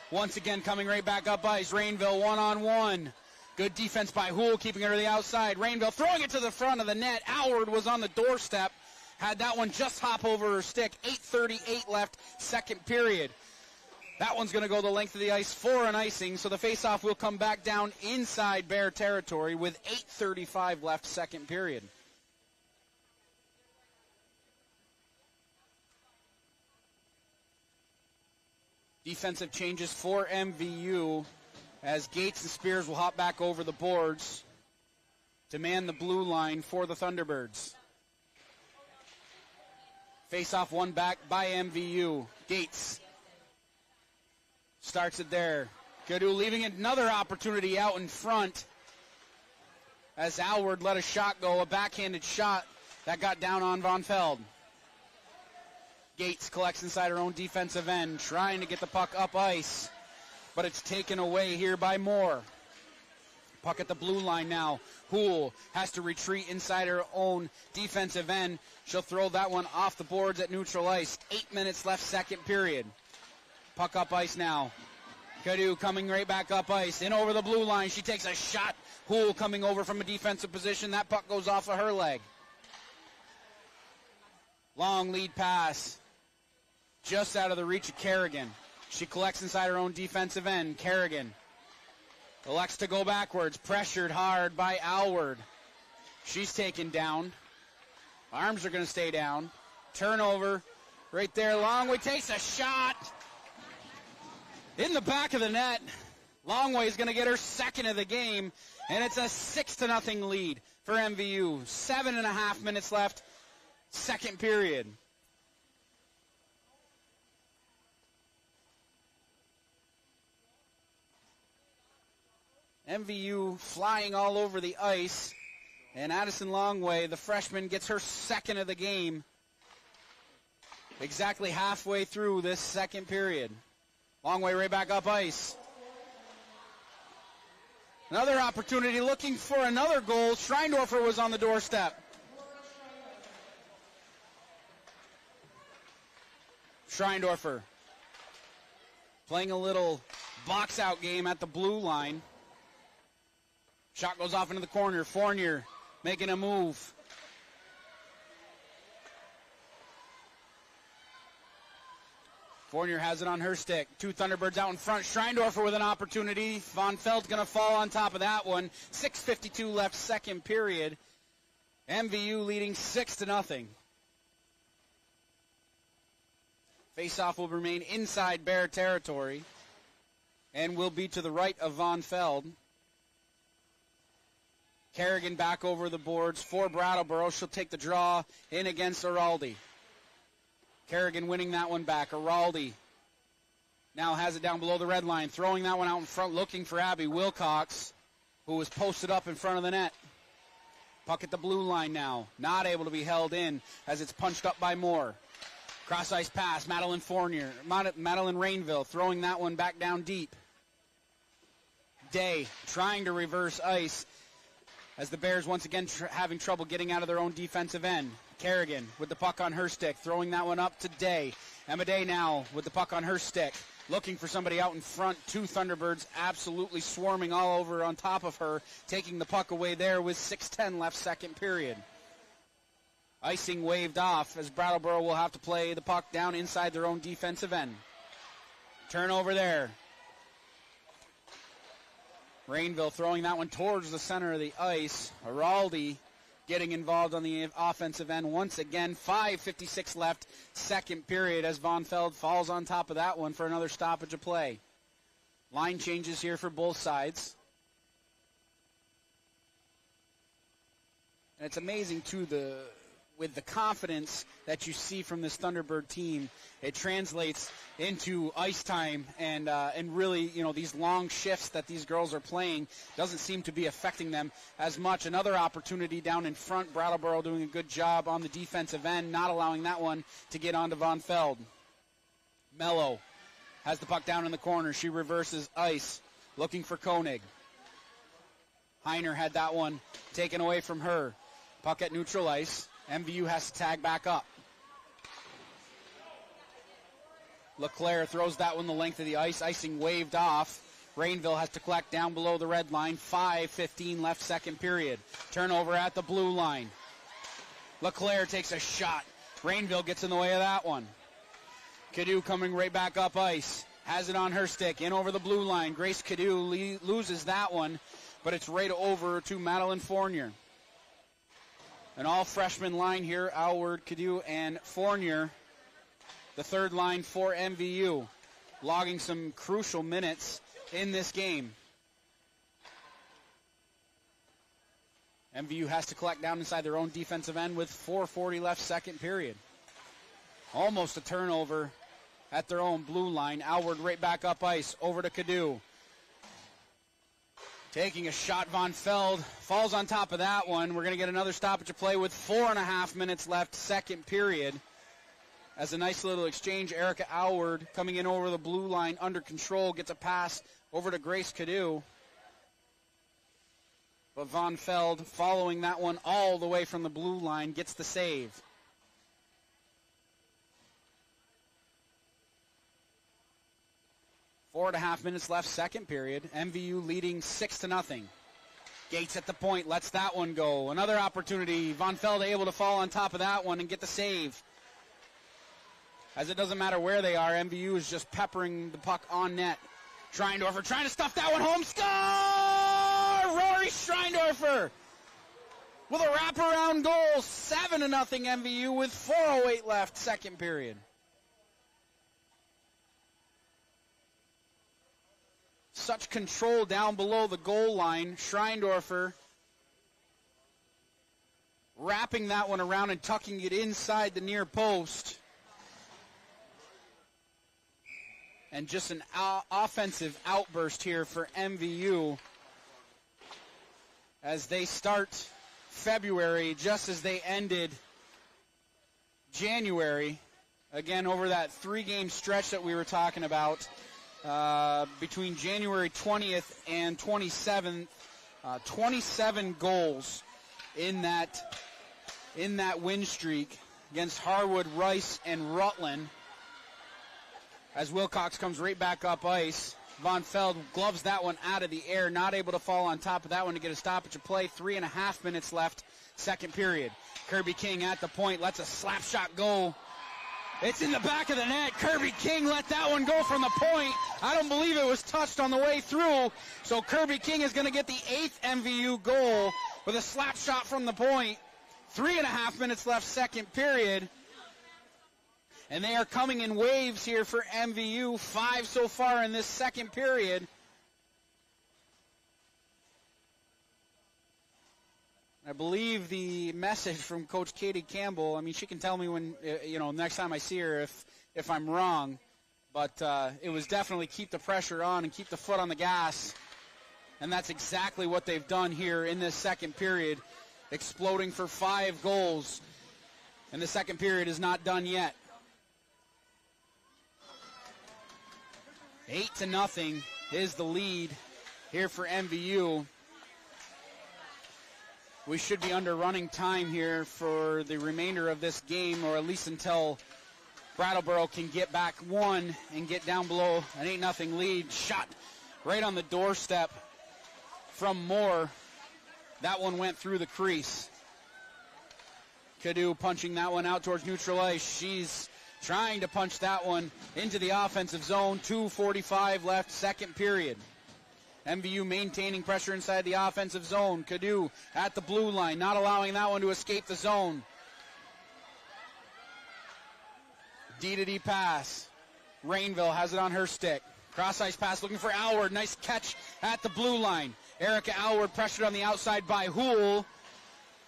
once again coming right back up ice. Rainville one-on-one. Good defense by Houle, keeping her to the outside. Rainville throwing it to the front of the net. Allward was on the doorstep. Had that one just hop over her stick. 8:38 left, second period. That one's going to go the length of the ice for an icing, so the faceoff will come back down inside Bear territory with 8:35 left, second period. Defensive changes for MVU as Gates and Spears will hop back over the boards to man the blue line for the Thunderbirds. Face-off won back by MVU. Gates starts it there. Gadu leaving another opportunity out in front as Allward let a shot go, a backhanded shot that got down on Von Feld. Gates collects inside her own defensive end, trying to get the puck up ice, but it's taken away here by Moore. Puck at the blue line now. Houle has to retreat inside her own defensive end. She'll throw that one off the boards at neutral ice. 8 minutes left, second period. Puck up ice now. Cadu coming right back up ice. In over the blue line. She takes a shot. Houle coming over from a defensive position. That puck goes off of her leg. Long lead pass. Just out of the reach of Kerrigan. She collects inside her own defensive end. Kerrigan elects to go backwards. Pressured hard by Allward. She's taken down. Arms are going to stay down. Turnover. Right there. Longway takes a shot. In the back of the net. Longway is going to get her second of the game. And it's a 6-0 lead for MVU. 7.5 minutes left. Second period. MVU flying all over the ice. And Addison Longway, the freshman, gets her second of the game. Exactly halfway through this second period. Longway right back up ice. Another opportunity looking for another goal. Schreindorfer was on the doorstep. Schreindorfer playing a little box-out game at the blue line. Shot goes off into the corner. Fournier making a move. Fournier has it on her stick. Two Thunderbirds out in front. Schreindorfer with an opportunity. Von Feld's going to fall on top of that one. 6:52 left, second period. MVU leading 6-0. Faceoff will remain inside Bear territory and will be to the right of Von Feld. Kerrigan back over the boards for Brattleboro. She'll take the draw in against Araldi. Kerrigan winning that one back. Araldi now has it down below the red line. Throwing that one out in front, looking for Abby Wilcox, who was posted up in front of the net. Puck at the blue line now. Not able to be held in as it's punched up by Moore. Cross-ice pass. Madeline Rainville throwing that one back down deep. Day trying to reverse ice as the Bears once again having trouble getting out of their own defensive end. Kerrigan with the puck on her stick, throwing that one up to Day. Emma Day now with the puck on her stick, looking for somebody out in front. Two Thunderbirds absolutely swarming all over on top of her, taking the puck away there with 6:10 left, second period. Icing waved off as Brattleboro will have to play the puck down inside their own defensive end. Turnover there. Rainville throwing that one towards the center of the ice. Araldi getting involved on the offensive end once again. 5:56 left, second period as Von Feld falls on top of that one for another stoppage of play. Line changes here for both sides. And it's amazing, too, with the confidence that you see from this Thunderbird team, it translates into ice time, and really, these long shifts that these girls are playing doesn't seem to be affecting them as much. Another opportunity down in front. Brattleboro doing a good job on the defensive end, not allowing that one to get onto Von Feld. Mello has the puck down in the corner. She reverses ice, looking for Koenig. Heiner had that one taken away from her. Puck at neutral ice. MVU has to tag back up. LeClaire throws that one the length of the ice. Icing waved off. Rainville has to collect down below the red line. 5:15 left, second period. Turnover at the blue line. LeClaire takes a shot. Rainville gets in the way of that one. Cadieux coming right back up ice. Has it on her stick. In over the blue line. Grace Cadieux loses that one, but it's right over to Madeline Fournier. An all-freshman line here, Alward, Cadieux, and Fournier. The third line for MVU, logging some crucial minutes in this game. MVU has to collect down inside their own defensive end with 4:40 left, second period. Almost a turnover at their own blue line. Alward right back up ice, over to Cadieux. Taking a shot, Von Feld falls on top of that one. We're going to get another stoppage of play with 4.5 minutes left, second period. As a nice little exchange, Erica Alward coming in over the blue line under control, gets a pass over to Grace Cadieux. But Von Feld, following that one all the way from the blue line, gets the save. Four and a half minutes left, second period. MVU leading 6-0. Gates at the point, lets that one go. Another opportunity. Von Feld able to fall on top of that one and get the save. As it doesn't matter where they are, MVU is just peppering the puck on net. Schreindorfer trying to stuff that one home. Score! Rory Schreindorfer with a wraparound goal. 7-0 MVU with 4:08 left, second period. Such control down below the goal line. Schreindorfer wrapping that one around and tucking it inside the near post. And just an offensive outburst here for MVU as they start February just as they ended January. Again, over that 3-game stretch that we were talking about. Between January 20th and 27th, 27 goals in that win streak against Harwood, Rice, and Rutland. As Wilcox comes right back up ice, Von Feld gloves that one out of the air, not able to fall on top of that one to get a stoppage of play. 3.5 minutes left, second period. Kirby King at the point, lets a slap shot go. It's in the back of the net. Kirby King let that one go from the point. I don't believe it was touched on the way through. So Kirby King is going to get the 8th MVU goal with a slap shot from the point. 3.5 minutes left, second period. And they are coming in waves here for MVU. 5 so far in this second period. I believe the message from Coach Katie Campbell, I mean, she can tell me when, next time I see her if I'm wrong. But it was definitely keep the pressure on and keep the foot on the gas. And that's exactly what they've done here in this second period, exploding for 5 goals. And the second period is not done yet. 8-0 is the lead here for MVU. We should be under running time here for the remainder of this game, or at least until Brattleboro can get back one and get down below an 8-0 lead. Shot right on the doorstep from Moore. That one went through the crease. Cadieux punching that one out towards neutral ice. She's trying to punch that one into the offensive zone. 2:45 left, second period. MVU maintaining pressure inside the offensive zone. Cadieux at the blue line, not allowing that one to escape the zone. D-to-D pass. Rainville has it on her stick. Cross-ice pass looking for Alward. Nice catch at the blue line. Erica Alward pressured on the outside by Houle,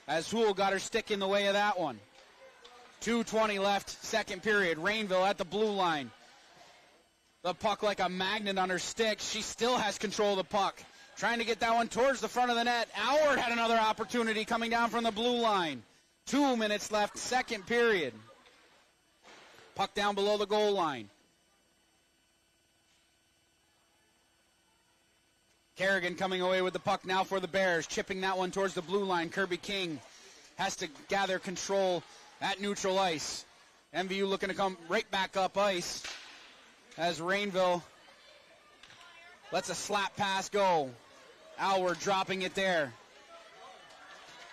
as Houle got her stick in the way of that one. 2:20 left, second period. Rainville at the blue line. The puck like a magnet on her stick. She still has control of the puck. Trying to get that one towards the front of the net. Allard had another opportunity coming down from the blue line. 2 minutes left, second period. Puck down below the goal line. Kerrigan coming away with the puck now for the Bears. Chipping that one towards the blue line. Kirby King has to gather control at neutral ice. MVU looking to come right back up ice as Rainville lets a slap pass go. Allard dropping it there.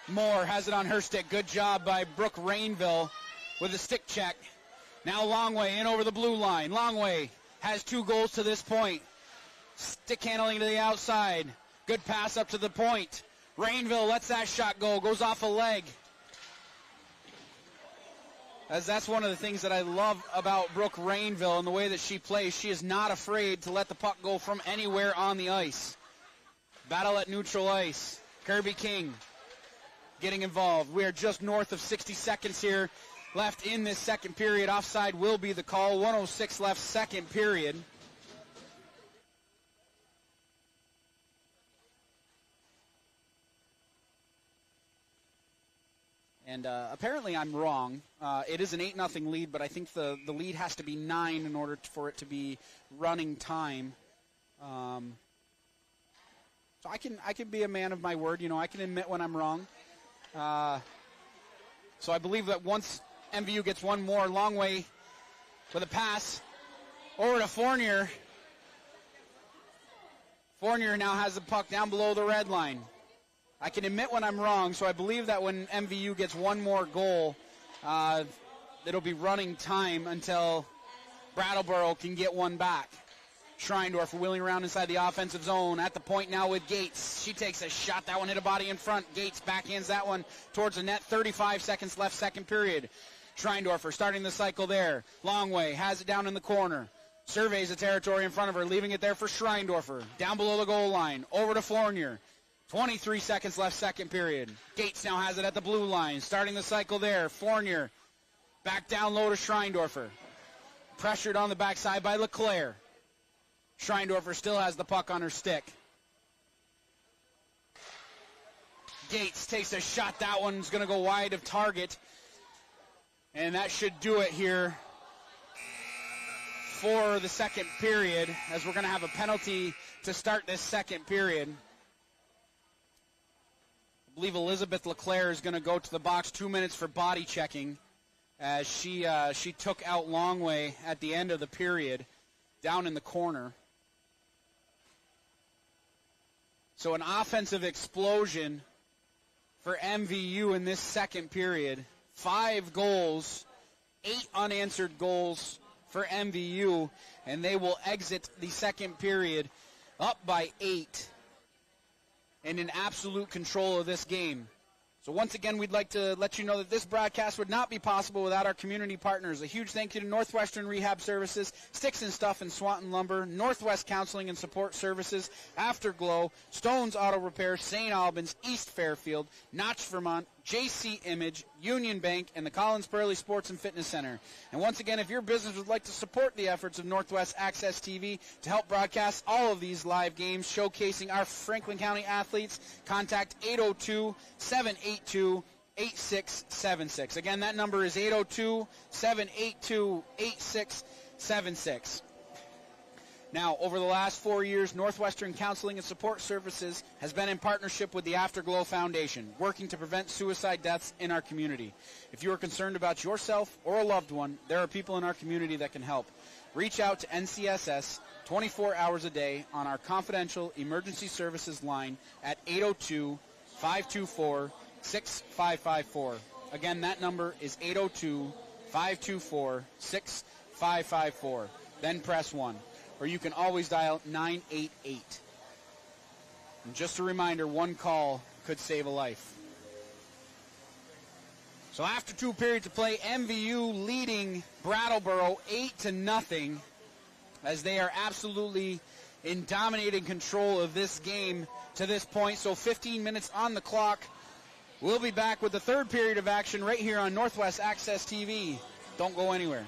Moore has it on her stick. Good job by Brooke Rainville with a stick check. Now Longway in over the blue line. Longway has 2 goals to this point. Stick handling to the outside. Good pass up to the point. Rainville lets that shot go. Goes off a leg. As that's one of the things that I love about Brooke Rainville and the way that she plays. She is not afraid to let the puck go from anywhere on the ice. Battle at neutral ice. Kirby King getting involved. We are just north of 60 seconds here left in this second period. Offside will be the call. 1:06 left, second period. And apparently I'm wrong. It is an 8-0 lead, but I think the lead has to be 9 in order for it to be running time. So I can be a man of my word. You know, I can admit when I'm wrong. So I believe that once MVU gets one more, Longway with a pass over to Fournier. Fournier now has the puck down below the red line. I can admit when I'm wrong, so I believe that when MVU gets one more goal, it'll be running time until Brattleboro can get one back. Schreindorf wheeling around inside the offensive zone at the point now with Gates. She takes a shot. That one hit a body in front. Gates backhands that one towards the net. 35 seconds left, second period. Schreindorfer starting the cycle there. Longway has it down in the corner. Surveys the territory in front of her, leaving it there for Schreindorfer. Down below the goal line. Over to Fournier. 23 seconds left, second period. Gates now has it at the blue line. Starting the cycle there. Fournier back down low to Schreindorfer. Pressured on the backside by LeClaire. Schreindorfer still has the puck on her stick. Gates takes a shot. That one's going to go wide of target. And that should do it here for the second period, as we're going to have a penalty to start this second period. I believe Elizabeth LeClaire is going to go to the box. 2 minutes for body checking, as she took out Longway at the end of the period down in the corner. So an offensive explosion for MVU in this second period. 5 goals, 8 unanswered goals for MVU, and they will exit the second period up by 8 and in absolute control of this game. So once again, we'd like to let you know that this broadcast would not be possible without our community partners. A huge thank you to Northwestern Rehab Services, Sticks and Stuff and Swanton Lumber, Northwest Counseling and Support Services, Afterglow, Stone's Auto Repair, St. Albans, East Fairfield, Notch, Vermont, JC Image, Union Bank, and the Collins Pearly Sports and Fitness Center. And once again, if your business would like to support the efforts of Northwest Access TV to help broadcast all of these live games showcasing our Franklin County athletes, contact 802-782-8676. Again, that number is 802-782-8676. Now, over the last 4 years, Northwestern Counseling and Support Services has been in partnership with the Afterglow Foundation, working to prevent suicide deaths in our community. If you are concerned about yourself or a loved one, there are people in our community that can help. Reach out to NCSS 24 hours a day on our confidential emergency services line at 802-524-6554. Again, that number is 802-524-6554. Then press 1. Or you can always dial 988. And just a reminder, one call could save a life. So after 2 periods of play, MVU leading Brattleboro 8-0, as they are absolutely in dominating control of this game to this point. So 15 minutes on the clock We'll be back with the third period of action right here on Northwest Access TV. Don't go anywhere.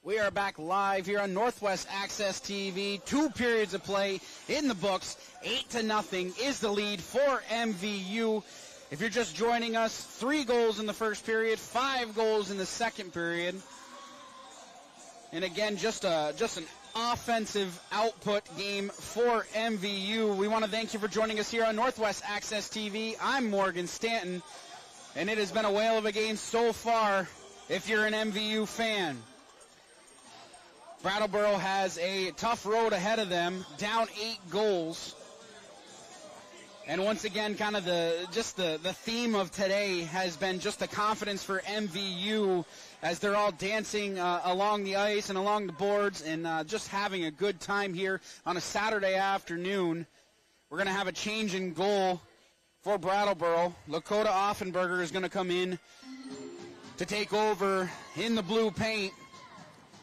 We are back live here on Northwest Access TV. 2 periods of play in the books. 8-0 is the lead for MVU. If you're just joining us, 3 goals in the first period, 5 goals in the second period. And again, just an offensive output game for MVU. We want to thank you for joining us here on Northwest Access TV. I'm Morgan Stanton, and it has been a whale of a game so far if you're an MVU fan. Brattleboro has a tough road ahead of them, down 8 goals. And once again, kind of the theme of today has been just the confidence for MVU as they're all dancing along the ice and along the boards and just having a good time here on a Saturday afternoon. We're going to have a change in goal for Brattleboro. Lakota Offenberger is going to come in to take over in the blue paint.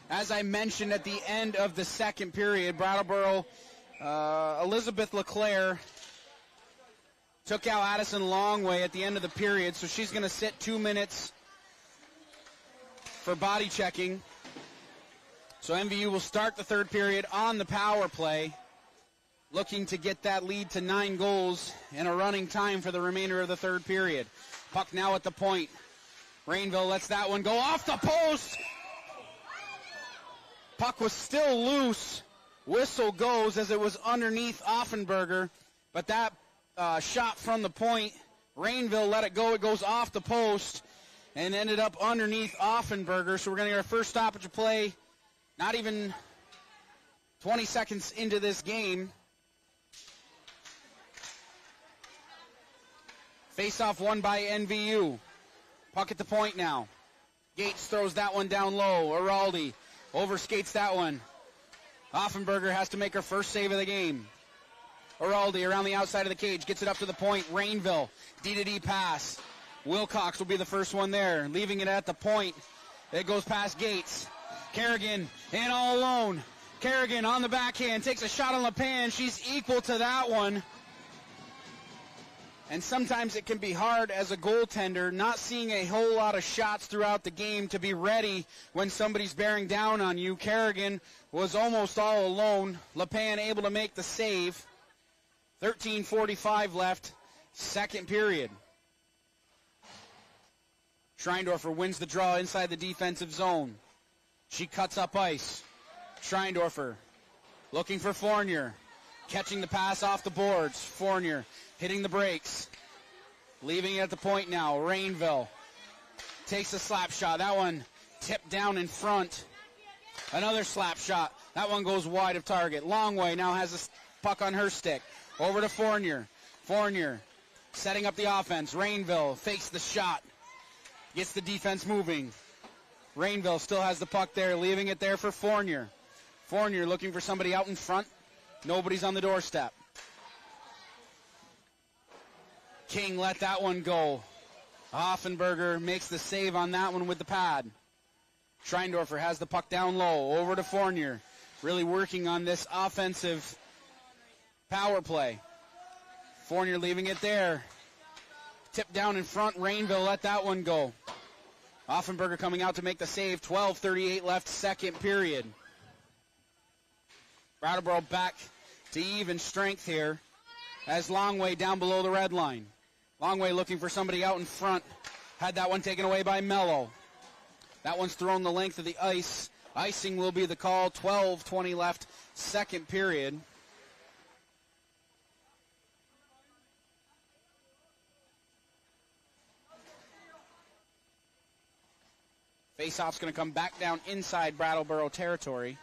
As I mentioned at the end of the second period, Brattleboro, Elizabeth LeClaire took out Addison Longway at the end of the period, so she's going to sit 2 minutes for body checking. So MVU will start the third period on the power play, looking to get that lead to 9 goals in a running time for the remainder of the third period. Puck now at the point. Rainville lets that one go off the post. Puck was still loose. Whistle goes as it was underneath Offenberger. But that shot from the point, Rainville let it go. It goes off the post and ended up underneath Offenberger. So we're going to get our first stoppage of play. Not even 20 seconds into this game. Face-off won by NVU. Puck at the point now. Gates throws that one down low. Araldi overskates that one. Offenberger has to make her first save of the game. Araldi around the outside of the cage, gets it up to the point. Rainville, D-to-D pass. Wilcox will be the first one there, leaving it at the point. It goes past Gates. Kerrigan in all alone. Kerrigan on the backhand, takes a shot on LePan. She's equal to that one. And sometimes it can be hard as a goaltender not seeing a whole lot of shots throughout the game to be ready when somebody's bearing down on you. Kerrigan was almost all alone. LePan able to make the save. 13:45 left, second period. Schreindorfer wins the draw inside the defensive zone. She cuts up ice. Schreindorfer looking for Fournier. Catching the pass off the boards. Fournier hitting the brakes. Leaving it at the point now. Rainville takes a slap shot. That one tipped down in front. Another slap shot. That one goes wide of target. Longway now has a puck on her stick. Over to Fournier. Fournier setting up the offense. Rainville fakes the shot. Gets the defense moving. Rainville still has the puck there, leaving it there for Fournier. Fournier looking for somebody out in front. Nobody's on the doorstep. King let that one go. Offenberger makes the save on that one with the pad. Schreindorfer has the puck down low. Over to Fournier. Really working on this offensive power play. Fournier leaving it there. Tip down in front. Rainville let that one go. Offenberger coming out to make the save. 12:38 left, second period. Brattleboro back to even strength here as Longway down below the red line. Longway looking for somebody out in front. Had that one taken away by Mello. That one's thrown the length of the ice. Icing will be the call. 12:20 left, second period. Faceoff's going to come back down inside Brattleboro territory.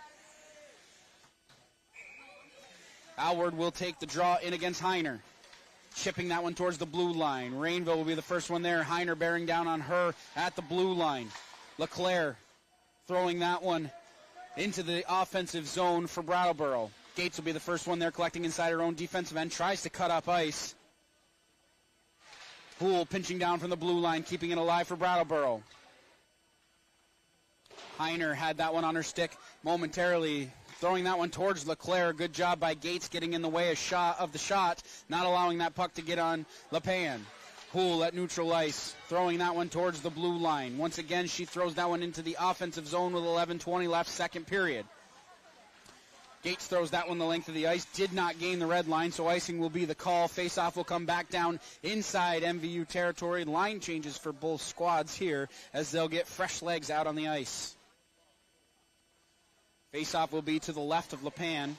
Alward will take the draw in against Heiner. Chipping that one towards the blue line. Rainville will be the first one there. Heiner bearing down on her at the blue line. LeClaire throwing that one into the offensive zone for Brattleboro. Gates will be the first one there, collecting inside her own defensive end. Tries to cut up ice. Poole pinching down from the blue line, keeping it alive for Brattleboro. Heiner had that one on her stick momentarily, throwing that one towards LeClaire. Good job by Gates getting in the way of the shot, not allowing that puck to get on LePan. Poole at neutral ice, throwing that one towards the blue line. Once again, she throws that one into the offensive zone with 11:20 left, second period. Gates throws that one the length of the ice, did not gain the red line, so icing will be the call. Face-off will come back down inside MVU territory. Line changes for both squads here as they'll get fresh legs out on the ice. Face-off will be to the left of LePan.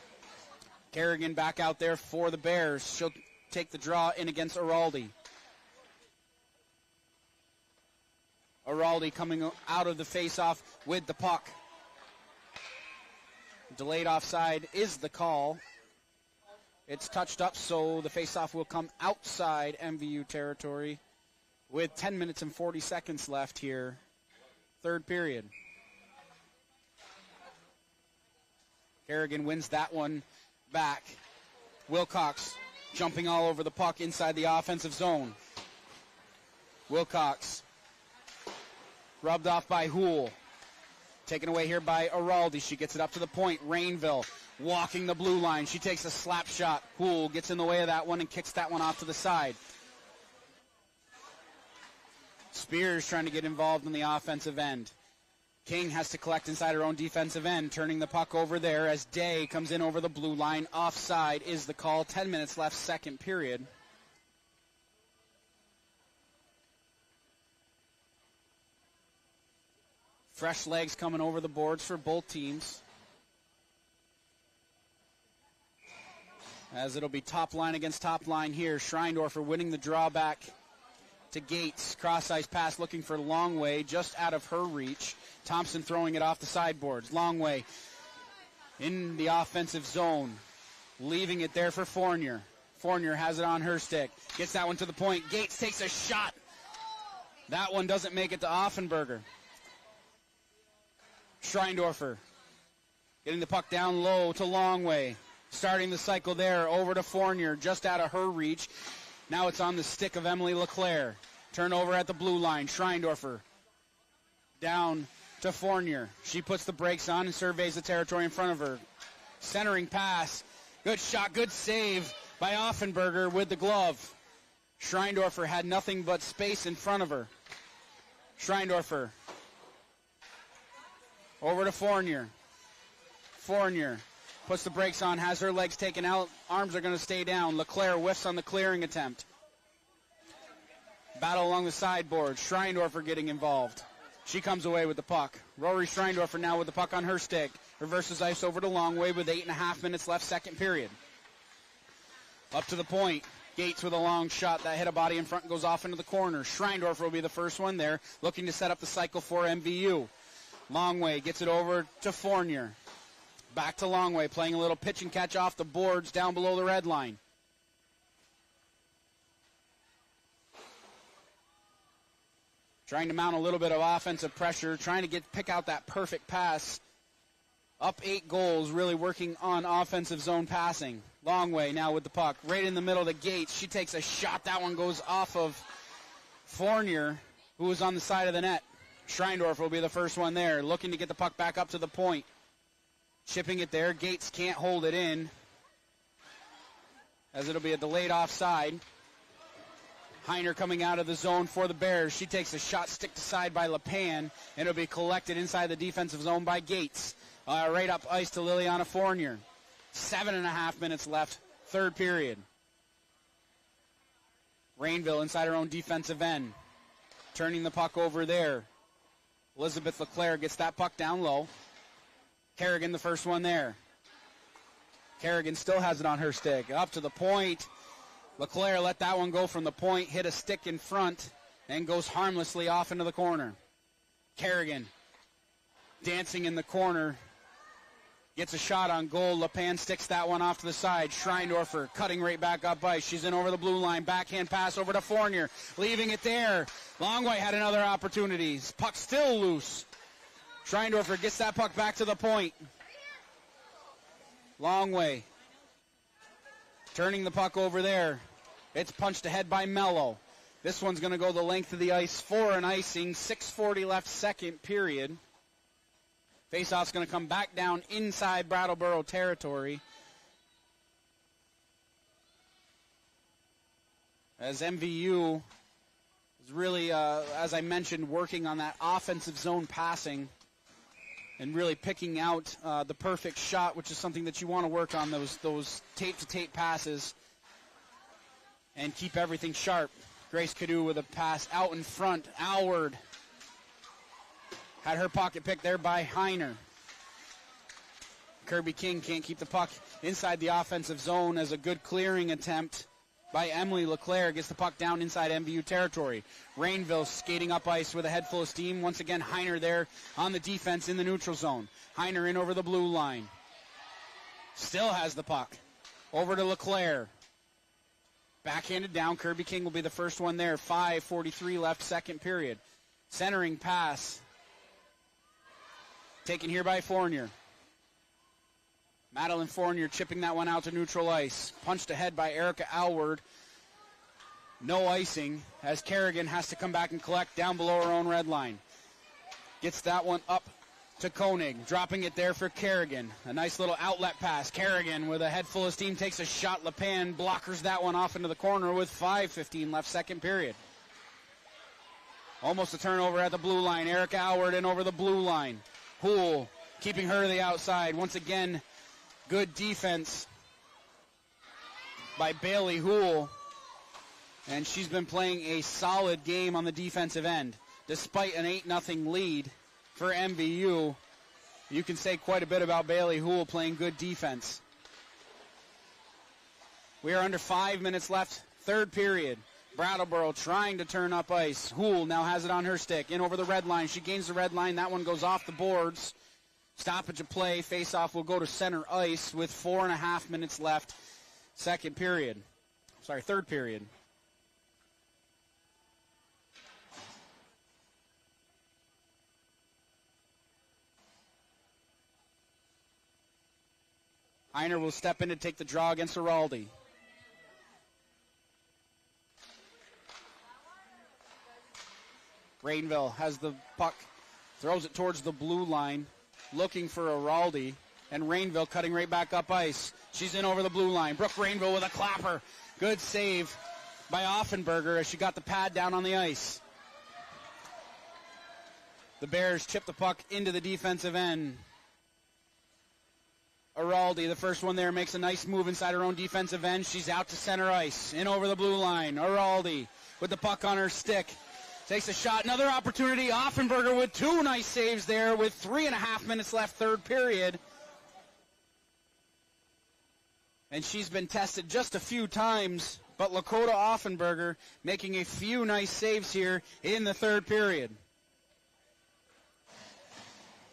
Kerrigan back out there for the Bears. She'll take the draw in against Araldi. Araldi coming out of the face-off with the puck. Delayed offside is the call. It's touched up, so the face-off will come outside MVU territory with 10 minutes and 40 seconds left here. Third period. Kerrigan wins that one back. Wilcox jumping all over the puck inside the offensive zone. Wilcox rubbed off by Houle. Taken away here by Araldi. She gets it up to the point. Rainville walking the blue line. She takes a slap shot. Houle gets in the way of that one and kicks that one off to the side. Spears trying to get involved in the offensive end. King has to collect inside her own defensive end, turning the puck over there as Day comes in over the blue line. Offside is the call. 10 minutes left, second period. Fresh legs coming over the boards for both teams. As it'll be top line against top line here. Schreindorfer winning the drawback to Gates. Cross-ice pass looking for Longway, just out of her reach. Thompson throwing it off the sideboards. Longway in the offensive zone. Leaving it there for Fournier. Fournier has it on her stick. Gets that one to the point. Gates takes a shot. That one doesn't make it to Offenberger. Schreindorfer getting the puck down low to Longway. Starting the cycle there over to Fournier, just out of her reach. Now it's on the stick of Emily LeClaire. Turnover at the blue line. Schreindorfer down to Fournier. She puts the brakes on and surveys the territory in front of her. Centering pass. Good shot, good save by Offenberger with the glove. Schreindorfer had nothing but space in front of her. Schreindorfer over to Fournier. Fournier puts the brakes on, has her legs taken out. Arms are going to stay down. LeClaire whiffs on the clearing attempt. Battle along the sideboard. Schreindorfer getting involved. She comes away with the puck. Rory Schreindorfer now with the puck on her stick. Reverses ice over to Longway with 8.5 minutes left, second period. Up to the point. Gates with a long shot. That hit a body in front and goes off into the corner. Schreindorfer will be the first one there, looking to set up the cycle for MVU. Longway gets it over to Fournier. Back to Longway, playing a little pitch and catch off the boards down below the red line. Trying to mount a little bit of offensive pressure, trying to pick out that perfect pass. Up 8 goals, really working on offensive zone passing. Longway now with the puck, right in the middle of the Gates. She takes a shot. That one goes off of Fournier, who was on the side of the net. Schreindorfer will be the first one there, looking to get the puck back up to the point. Chipping it there. Gates can't hold it in, as it'll be a delayed offside. Heiner coming out of the zone for the Bears. She takes a shot, sticked aside by LePan, and it'll be collected inside the defensive zone by Gates. Right up ice to Liliana Fournier. 7.5 minutes left, third period. Rainville inside her own defensive end. Turning the puck over there. Elizabeth LeClaire gets that puck down low. Kerrigan the first one there. Kerrigan still has it on her stick. Up to the point. LeClaire let that one go from the point, hit a stick in front, and goes harmlessly off into the corner. Kerrigan dancing in the corner. Gets a shot on goal. LePan sticks that one off to the side. Schreindorfer cutting right back up ice. She's in over the blue line. Backhand pass over to Fournier. Leaving it there. Longway had another opportunity. Puck still loose. Schreindorfer gets that puck back to the point. Longway turning the puck over there. It's punched ahead by Mello. This one's going to go the length of the ice for an icing. 6:40 left, second period. Faceoff's going to come back down inside Brattleboro territory. As MVU is really, as I mentioned, working on that offensive zone passing and really picking out the perfect shot, which is something that you want to work on, those tape-to-tape passes, and keep everything sharp. Grace Cadu with a pass out in front. Alward had her pocket picked there by Heiner. Kirby King can't keep the puck inside the offensive zone as a good clearing attempt by Emily LeClaire gets the puck down inside MVU territory. Rainville skating up ice with a head full of steam. Once again, Heiner there on the defense in the neutral zone. Heiner in over the blue line. Still has the puck. Over to LeClaire. Backhanded down. Kirby King will be the first one there. 5:43 left, second period. Centering pass. Taken here by Fournier. Madeline Fournier chipping that one out to neutral ice. Punched ahead by Erica Alward. No icing as Kerrigan has to come back and collect down below her own red line. Gets that one up to Koenig. Dropping it there for Kerrigan. A nice little outlet pass. Kerrigan with a head full of steam takes a shot. LePan blockers that one off into the corner with 5:15 left, second period. Almost a turnover at the blue line. Erica Alward in over the blue line. Houle keeping her to the outside. Once again, good defense by Bailey Houle, and she's been playing a solid game on the defensive end. Despite an 8-0 lead for MVU, you can say quite a bit about Bailey Houle playing good defense. We are under 5 minutes left, third period. Brattleboro trying to turn up ice. Houle now has it on her stick, in over the red line. She gains the red line. That one goes off the boards. Stoppage of play. Face-off will go to center ice with 4.5 minutes left. Third period. Heiner will step in to take the draw against Araldi. Rainville has the puck, throws it towards the blue line, looking for Araldi, and Rainville cutting right back up ice. She's in over the blue line. Brooke Rainville with a clapper. Good save by Offenberger as she got the pad down on the ice. The Bears chip the puck into the defensive end. Araldi, the first one there, makes a nice move inside her own defensive end. She's out to center ice, in over the blue line. Araldi with the puck on her stick. Takes a shot, another opportunity. Offenberger with two nice saves there with 3.5 minutes left, third period. And she's been tested just a few times, but Lakota Offenberger making a few nice saves here in the third period.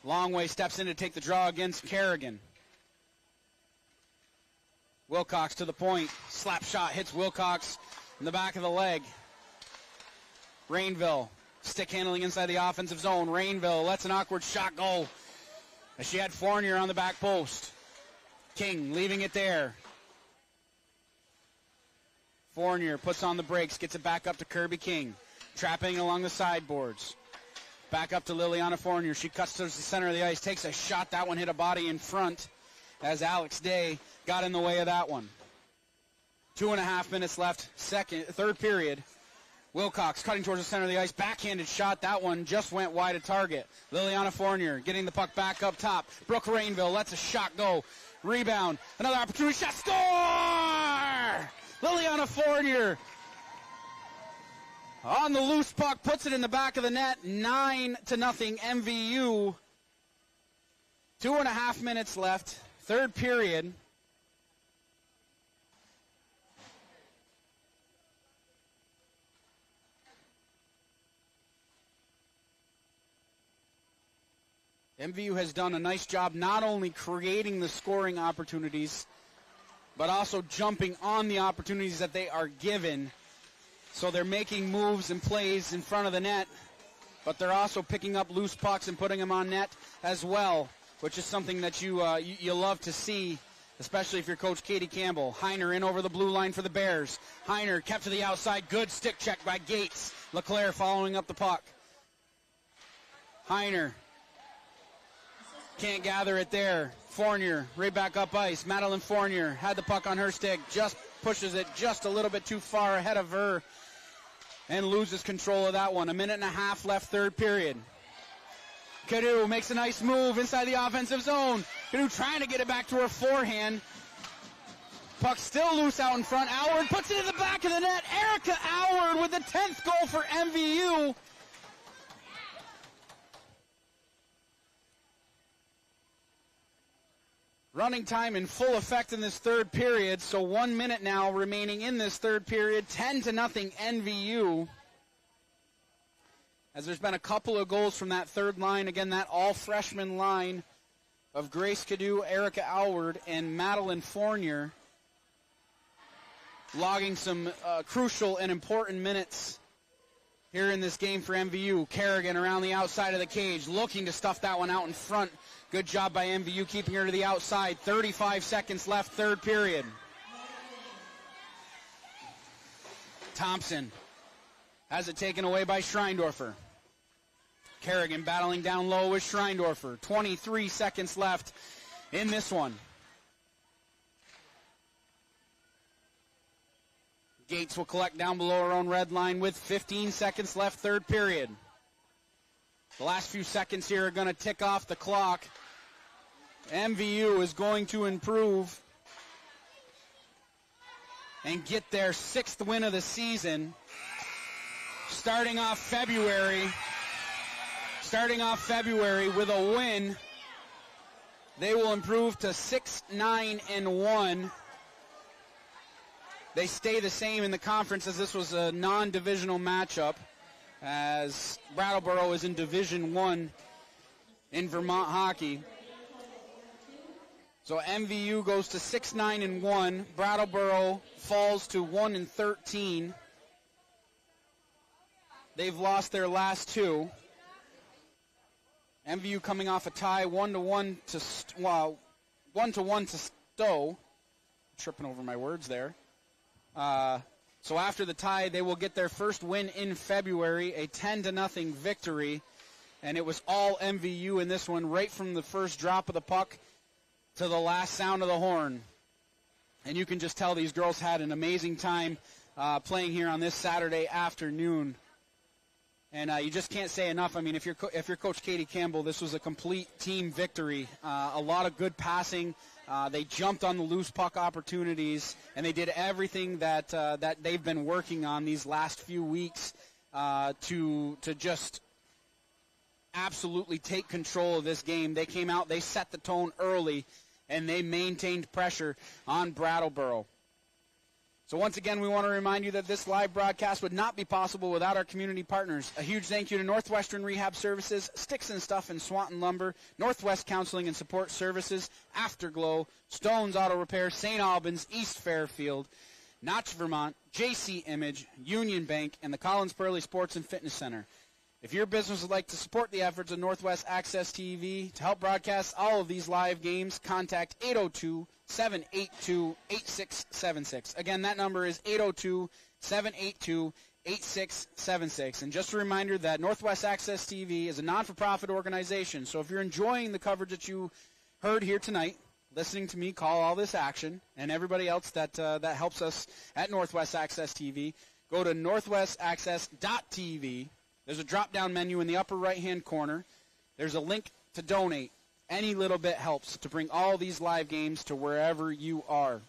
Longway steps in to take the draw against Kerrigan. Wilcox to the point. Slap shot hits Wilcox in the back of the leg. Rainville, stick handling inside the offensive zone. Rainville lets an awkward shot go as she had Fournier on the back post. King leaving it there. Fournier puts on the brakes, gets it back up to Kirby King. Trapping along the sideboards. Back up to Liliana Fournier. She cuts towards the center of the ice, takes a shot. That one hit a body in front as Alex Day got in the way of that one. 2.5 minutes left, third period. Wilcox cutting towards the center of the ice. Backhanded shot. That one just went wide of target. Liliana Fournier getting the puck back up top. Brooke Rainville lets a shot go. Rebound. Another opportunity. Shot. Score! Liliana Fournier on the loose puck. Puts it in the back of the net. 9-0 MVU. 2.5 minutes left. Third period. MVU has done a nice job not only creating the scoring opportunities, but also jumping on the opportunities that they are given. So they're making moves and plays in front of the net, but they're also picking up loose pucks and putting them on net as well, which is something that you love to see, especially if you're Coach Katie Campbell. Heiner in over the blue line for the Bears. Heiner kept to the outside. Good stick check by Gates. LeClaire following up the puck. Heiner can't gather it there. Fournier right back up ice. Madeline Fournier had the puck on her stick. Just pushes it just a little bit too far ahead of her. and loses control of that one. 1.5 minutes left, third period. Cadu makes a nice move inside the offensive zone. Cadu trying to get it back to her forehand. Puck still loose out in front. Allard puts it in the back of the net. Erica Allard with the 10th goal for MVU. Running time in full effect in this third period, so 1 minute now remaining in this third period. 10-0 NVU. As there's been a couple of goals from that third line. Again, that all-freshman line of Grace Cadu, Erica Allard, and Madeline Fournier logging some crucial and important minutes here in this game for MVU. Kerrigan around the outside of the cage, looking to stuff that one out in front. Good job by MVU keeping her to the outside. 35 seconds left, third period. Thompson has it taken away by Schreindorfer. Kerrigan battling down low with Schreindorfer. 23 seconds left in this one. Gates will collect down below her own red line with 15 seconds left, third period. The last few seconds here are going to tick off the clock. MVU is going to improve and get their 6th win of the season. Starting off February with a win, they will improve to 6-9-1. They stay the same in the conference as this was a non-divisional matchup, as Brattleboro is in Division I in Vermont hockey. So MVU goes to 6-9-1. Brattleboro falls to 1-13. They've lost their last two. MVU coming off a tie, 1-1 to Stowe. Tripping over my words there. So after the tie, they will get their first win in February, a 10-0 victory. And it was all MVU in this one, right from the first drop of the puck to the last sound of the horn. And you can just tell these girls had an amazing time playing here on this Saturday afternoon. And you just can't say enough. I mean, if you're Coach Katie Campbell, this was a complete team victory. A lot of good passing. They jumped on the loose puck opportunities, and they did everything that they've been working on these last few weeks to just absolutely take control of this game. They came out, they set the tone early, and they maintained pressure on Brattleboro. So once again, we want to remind you that this live broadcast would not be possible without our community partners. A huge thank you to Northwestern Rehab Services, Sticks and Stuff and Swanton Lumber, Northwest Counseling and Support Services, Afterglow, Stone's Auto Repair, St. Albans, East Fairfield, Notch, Vermont, JC Image, Union Bank, and the Collins Pearly Sports and Fitness Center. If your business would like to support the efforts of Northwest Access TV to help broadcast all of these live games, contact 802-782-8676. Again, that number is 802-782-8676. And just a reminder that Northwest Access TV is a non-for-profit organization. So if you're enjoying the coverage that you heard here tonight, listening to me call all this action, and everybody else that helps us at Northwest Access TV, go to northwestaccess.tv. There's a drop-down menu in the upper right-hand corner. There's a link to donate. Any little bit helps to bring all these live games to wherever you are.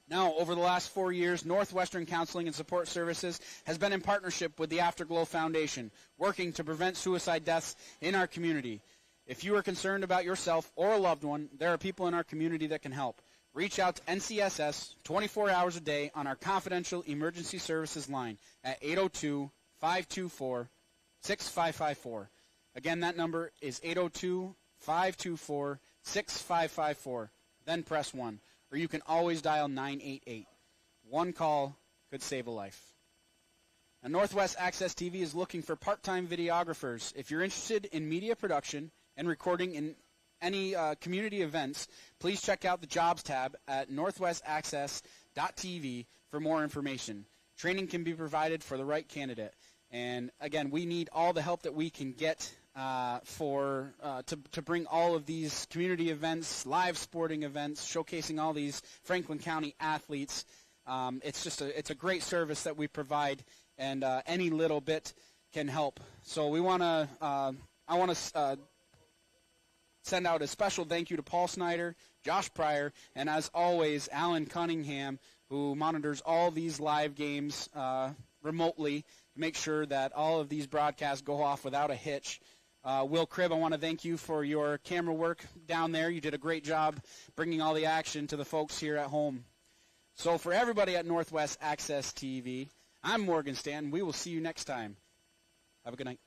Now, over the last 4 years, Northwestern Counseling and Support Services has been in partnership with the Afterglow Foundation, working to prevent suicide deaths in our community. If you are concerned about yourself or a loved one, there are people in our community that can help. Reach out to NCSS 24 hours a day on our confidential emergency services line at 802-524-6554. Again, that number is 802-524-6554. Then press 1. Or you can always dial 988. One call could save a life. Now, Northwest Access TV is looking for part-time videographers. If you're interested in media production and recording in any community events, please check out the Jobs tab at northwestaccess.tv for more information. Training can be provided for the right candidate. And again, we need all the help that we can get to bring all of these community events, live sporting events, showcasing all these Franklin County athletes. It's a great service that we provide, and any little bit can help. So we want to, I want to send out a special thank you to Paul Snyder, Josh Pryor, and as always, Alan Cunningham, who monitors all these live games remotely to make sure that all of these broadcasts go off without a hitch. Will Cribb, I want to thank you for your camera work down there. You did a great job bringing all the action to the folks here at home. So for everybody at Northwest Access TV, I'm Morgan Stanton. We will see you next time. Have a good night.